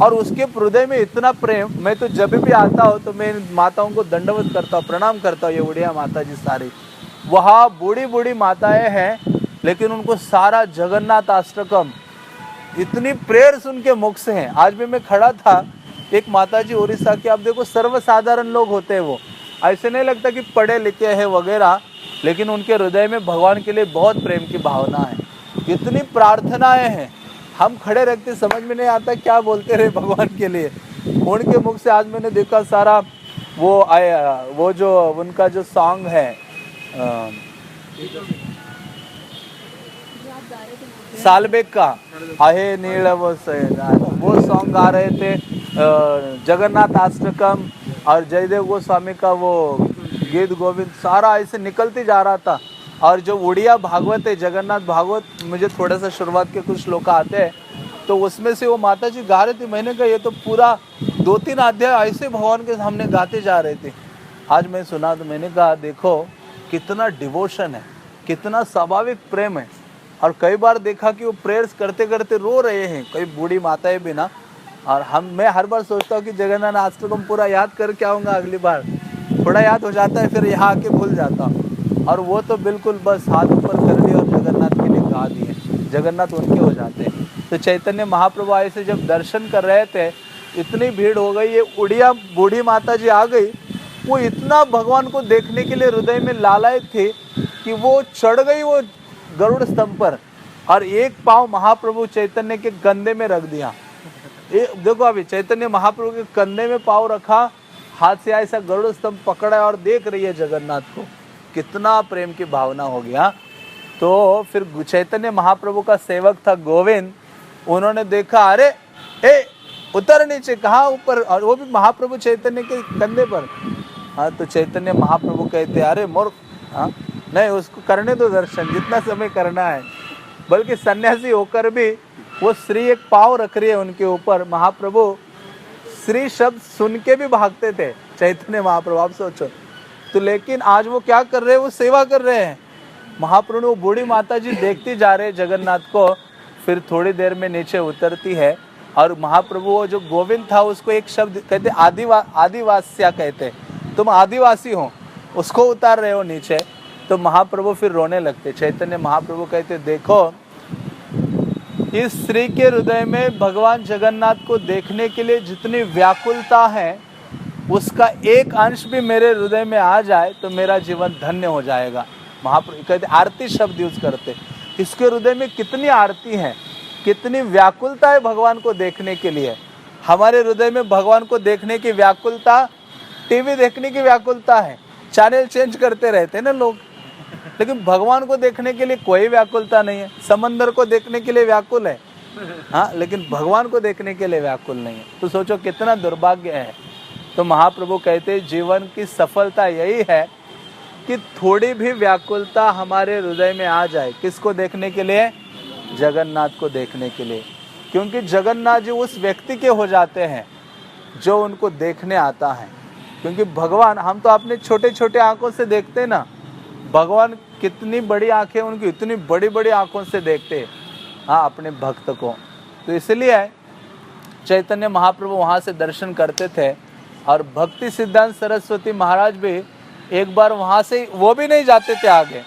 Speaker 1: और उसके हृदय में इतना प्रेम। मैं तो जब भी आता हूँ तो मैं माताओं को दंडवत करता हूँ, प्रणाम करता हूँ, ये उड़िया माता जी सारी। वहाँ बूढ़ी माताएं हैं लेकिन उनको सारा जगन्नाथ अष्टकम इतनी प्रेयर्स उनके मुख से हैं। आज भी मैं खड़ा था, एक माता जी उड़ीसा की, आप देखो सर्वसाधारण लोग होते हैं, वो ऐसे नहीं लगता कि पढ़े लिखे हैं वगैरह, लेकिन उनके हृदय में भगवान के लिए बहुत प्रेम की भावना है, इतनी प्रार्थनाएं हैं। हम खड़े रखते समझ में नहीं आता क्या बोलते रहे भगवान के लिए। उनके मुख से आज मैंने देखा सारा वो जो उनका जो सॉन्ग है सालबेग का आहे नील वो सॉन्ग गा रहे थे, जगन्नाथ अष्टकम और जयदेव गोस्वामी का वो गीत गोविंद सारा ऐसे निकलते जा रहा था। और जो उड़िया भागवत है, जगन्नाथ भागवत, मुझे थोड़ा सा शुरुआत के कुछ श्लोक आते हैं तो उसमें से वो माता जी गा रहे थे। मैंने कहा ये तो पूरा 2-3 अध्याय ऐसे भगवान के सामने गाते जा रहे थे। आज मैं सुना तो मैंने कहा देखो कितना डिवोशन है, कितना स्वाभाविक प्रेम है। और कई बार देखा कि वो प्रेयर्स करते करते रो रहे हैं, कई बूढ़ी माताएं भी ना। और मैं हर बार सोचता हूँ कि जगन्नाथ अष्टकम पूरा याद करके आऊँगा अगली बार, थोड़ा याद हो जाता है फिर यहाँ आके भूल जाता हूँ। और वो तो बिल्कुल बस हाथ ऊपर कर दिए और जगन्नाथ के लिए गा दिए, जगन्नाथ उनके हो जाते हैं। तो चैतन्य महाप्रभु ऐसे जब दर्शन कर रहे थे इतनी भीड़ हो गई, ये उड़िया बूढ़ी माता जी आ गई, वो इतना भगवान को देखने के लिए हृदय में लालायित थी कि वो चढ़ गई वो गरुड़ स्तंभ पर और एक पाँव महाप्रभु चैतन्य के कंधे में रख दिया। देखो अभी चैतन्य महाप्रभु के कंधे में पाँव रखा, हाथ से ऐसा गरुड़ स्तंभ पकड़ा और देख रही है जगन्नाथ को, कितना प्रेम की भावना हो गया। तो फिर चैतन्य महाप्रभु का सेवक था गोविंद, उन्होंने देखा अरे उतर नीचे, कहाँ ऊपर, और वो भी महाप्रभु चैतन्य के कंधे पर। हाँ तो चैतन्य महाप्रभु कहते अरे मूर्ख, हाँ नहीं उसको करने दो दर्शन, जितना समय करना है। बल्कि सन्यासी होकर भी वो श्री एक पाँव रख रही है उनके ऊपर। महाप्रभु श्री शब्द सुन के भी भागते थे चैतन्य महाप्रभु, आप सोचो। तो लेकिन आज वो क्या कर रहे हैं, वो सेवा कर रहे हैं। महाप्रभु वो बूढ़ी माता जी देखती जा रहे हैं जगन्नाथ को, फिर थोड़ी देर में नीचे उतरती है और महाप्रभु वो जो गोविंद था उसको एक शब्द कहते आदिवासिया कहते, तुम आदिवासी हो, उसको उतार रहे हो नीचे। तो महाप्रभु फिर रोने लगते। चैतन्य महाप्रभु कहते देखो इस स्त्री के हृदय में भगवान जगन्नाथ को देखने के लिए जितनी व्याकुलता है उसका एक अंश भी मेरे हृदय में आ जाए तो मेरा जीवन धन्य हो जाएगा। महाप्रभु कहते आरती शब्द यूज करते, इसके हृदय में कितनी आरती है, कितनी व्याकुलता है भगवान को देखने के लिए। हमारे हृदय में भगवान को देखने की व्याकुलता टीवी देखने की व्याकुलता है, चैनल चेंज करते रहते हैं ना लोग, लेकिन भगवान को देखने के लिए कोई व्याकुलता नहीं है। समंदर को देखने के लिए व्याकुल है, हाँ, लेकिन भगवान को देखने के लिए व्याकुल नहीं है। तो सोचो कितना दुर्भाग्य है। तो महाप्रभु कहते जीवन की सफलता यही है कि थोड़ी भी व्याकुलता हमारे हृदय में आ जाए, किसको देखने के लिए? जगन्नाथ को देखने के लिए। क्योंकि जगन्नाथ जी उस व्यक्ति के हो जाते हैं जो उनको देखने आता है। क्योंकि भगवान, हम तो अपने छोटे छोटे आंखों से देखते हैं ना, भगवान कितनी बड़ी आंखें उनकी, इतनी बड़ी बड़ी आंखों से देखते हैं हाँ अपने भक्त को। तो इसलिए चैतन्य महाप्रभु वहाँ से दर्शन करते थे। और भक्ति सिद्धांत सरस्वती महाराज भी एक बार वहाँ से, वो भी नहीं जाते थे आगे,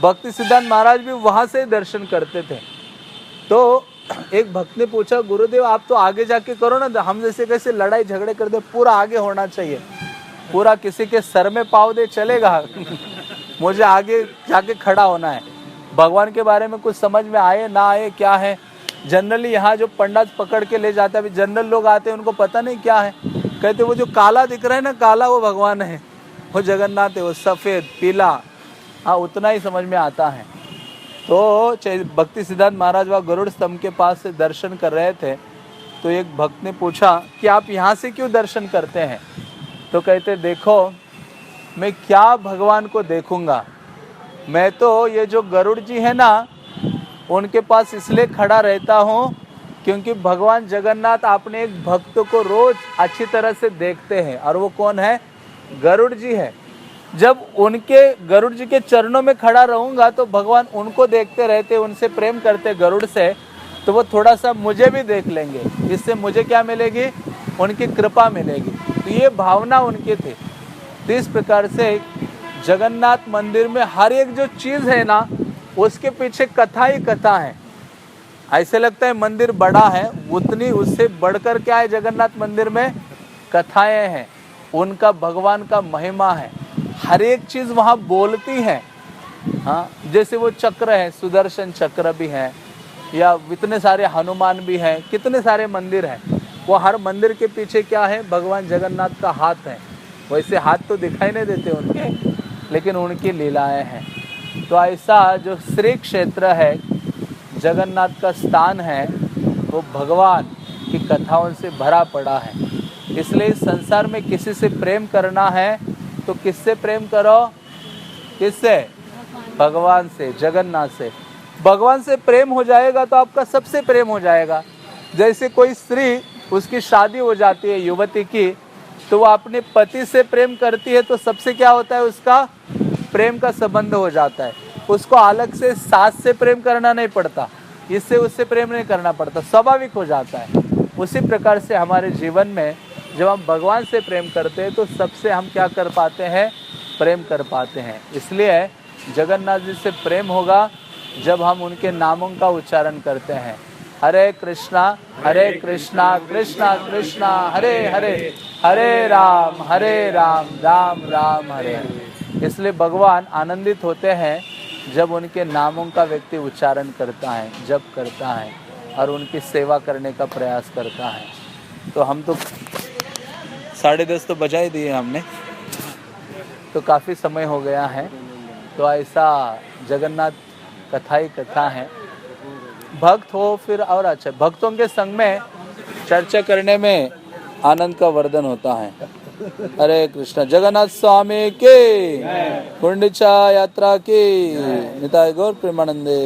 Speaker 1: भक्ति सिद्धांत महाराज भी वहाँ से दर्शन करते थे। तो एक भक्त ने पूछा, गुरुदेव आप तो आगे जाके करो ना, हम जैसे कैसे लड़ाई झगड़े कर दे, पूरा आगे होना चाहिए, पूरा किसी के सर में पाव दे चलेगा मुझे आगे जाके खड़ा होना है। भगवान के बारे में कुछ समझ में आए ना आए क्या है, जनरली यहाँ जो पंडित पकड़ के ले जाता है, जनरल लोग आते हैं उनको पता नहीं क्या है, कहते वो जो काला दिख रहा है ना, काला वो भगवान है, वो जगन्नाथ है, वो सफ़ेद पीला, हाँ उतना ही समझ में आता है। तो भक्ति सिद्धांत महाराज वह गरुड़ स्तंभ के पास से दर्शन कर रहे थे। तो एक भक्त ने पूछा कि आप यहाँ से क्यों दर्शन करते हैं? तो कहते देखो मैं क्या भगवान को देखूंगा, मैं तो ये जो गरुड़ जी है ना उनके पास इसलिए खड़ा रहता हूँ क्योंकि भगवान जगन्नाथ अपने एक भक्त को रोज अच्छी तरह से देखते हैं। और वो कौन है? गरुड़ जी है। जब उनके गरुड़ जी के चरणों में खड़ा रहूंगा तो भगवान उनको देखते रहते, उनसे प्रेम करते गरुड़ से, तो वो थोड़ा सा मुझे भी देख लेंगे, इससे मुझे क्या मिलेगी? उनकी कृपा मिलेगी। तो ये भावना उनकी थी। तो इस प्रकार से जगन्नाथ मंदिर में हर एक जो चीज़ है ना उसके पीछे कथा ही कथा है। ऐसे लगता है मंदिर बड़ा है, उतनी उससे बढ़कर क्या है जगन्नाथ मंदिर में? कथाएं हैं, उनका भगवान का महिमा है, हर एक चीज़ वहाँ बोलती है। हाँ जैसे वो चक्र है, सुदर्शन चक्र भी है, या इतने सारे हनुमान भी हैं, कितने सारे मंदिर हैं, वो हर मंदिर के पीछे क्या है? भगवान जगन्नाथ का हाथ है। वैसे हाथ तो दिखाई नहीं देते उनके, लेकिन उनकी लीलाएं हैं। तो ऐसा जो श्री क्षेत्र है, जगन्नाथ का स्थान है, वो भगवान की कथाओं से भरा पड़ा है। इसलिए इस संसार में किसी से प्रेम करना है तो किससे प्रेम करो? किससे? भगवान से, जगन्नाथ से। भगवान से प्रेम हो जाएगा तो आपका सबसे प्रेम हो जाएगा। जैसे कोई स्त्री, उसकी शादी हो जाती है युवती की, तो वो अपने पति से प्रेम करती है तो सबसे क्या होता है? उसका प्रेम का संबंध हो जाता है। उसको अलग से सास से प्रेम करना नहीं पड़ता, इससे उससे प्रेम नहीं करना पड़ता, स्वाभाविक हो जाता है। उसी प्रकार से हमारे जीवन में जब हम भगवान से प्रेम करते हैं तो सबसे हम क्या कर पाते हैं? प्रेम कर पाते हैं। इसलिए जगन्नाथ जी से प्रेम होगा जब हम उनके नामों का उच्चारण करते हैं। हरे कृष्णा कृष्णा कृष्णा हरे हरे, हरे राम राम राम हरे हरे। इसलिए भगवान आनंदित होते हैं जब उनके नामों का व्यक्ति उच्चारण करता है, जप करता है और उनकी सेवा करने का प्रयास करता है। तो हम तो 10:30 तो बजा ही दिए हमने, तो काफ़ी समय हो गया है। तो ऐसा जगन्नाथ कथा ही कथा है। भक्त हो फिर और अच्छा, भक्तों के संग में चर्चा करने में आनंद का वर्धन होता है। हरे कृष्णा। जगन्नाथ स्वामी के गुंडीचा यात्रा की निताय गौर प्रेमानंदे।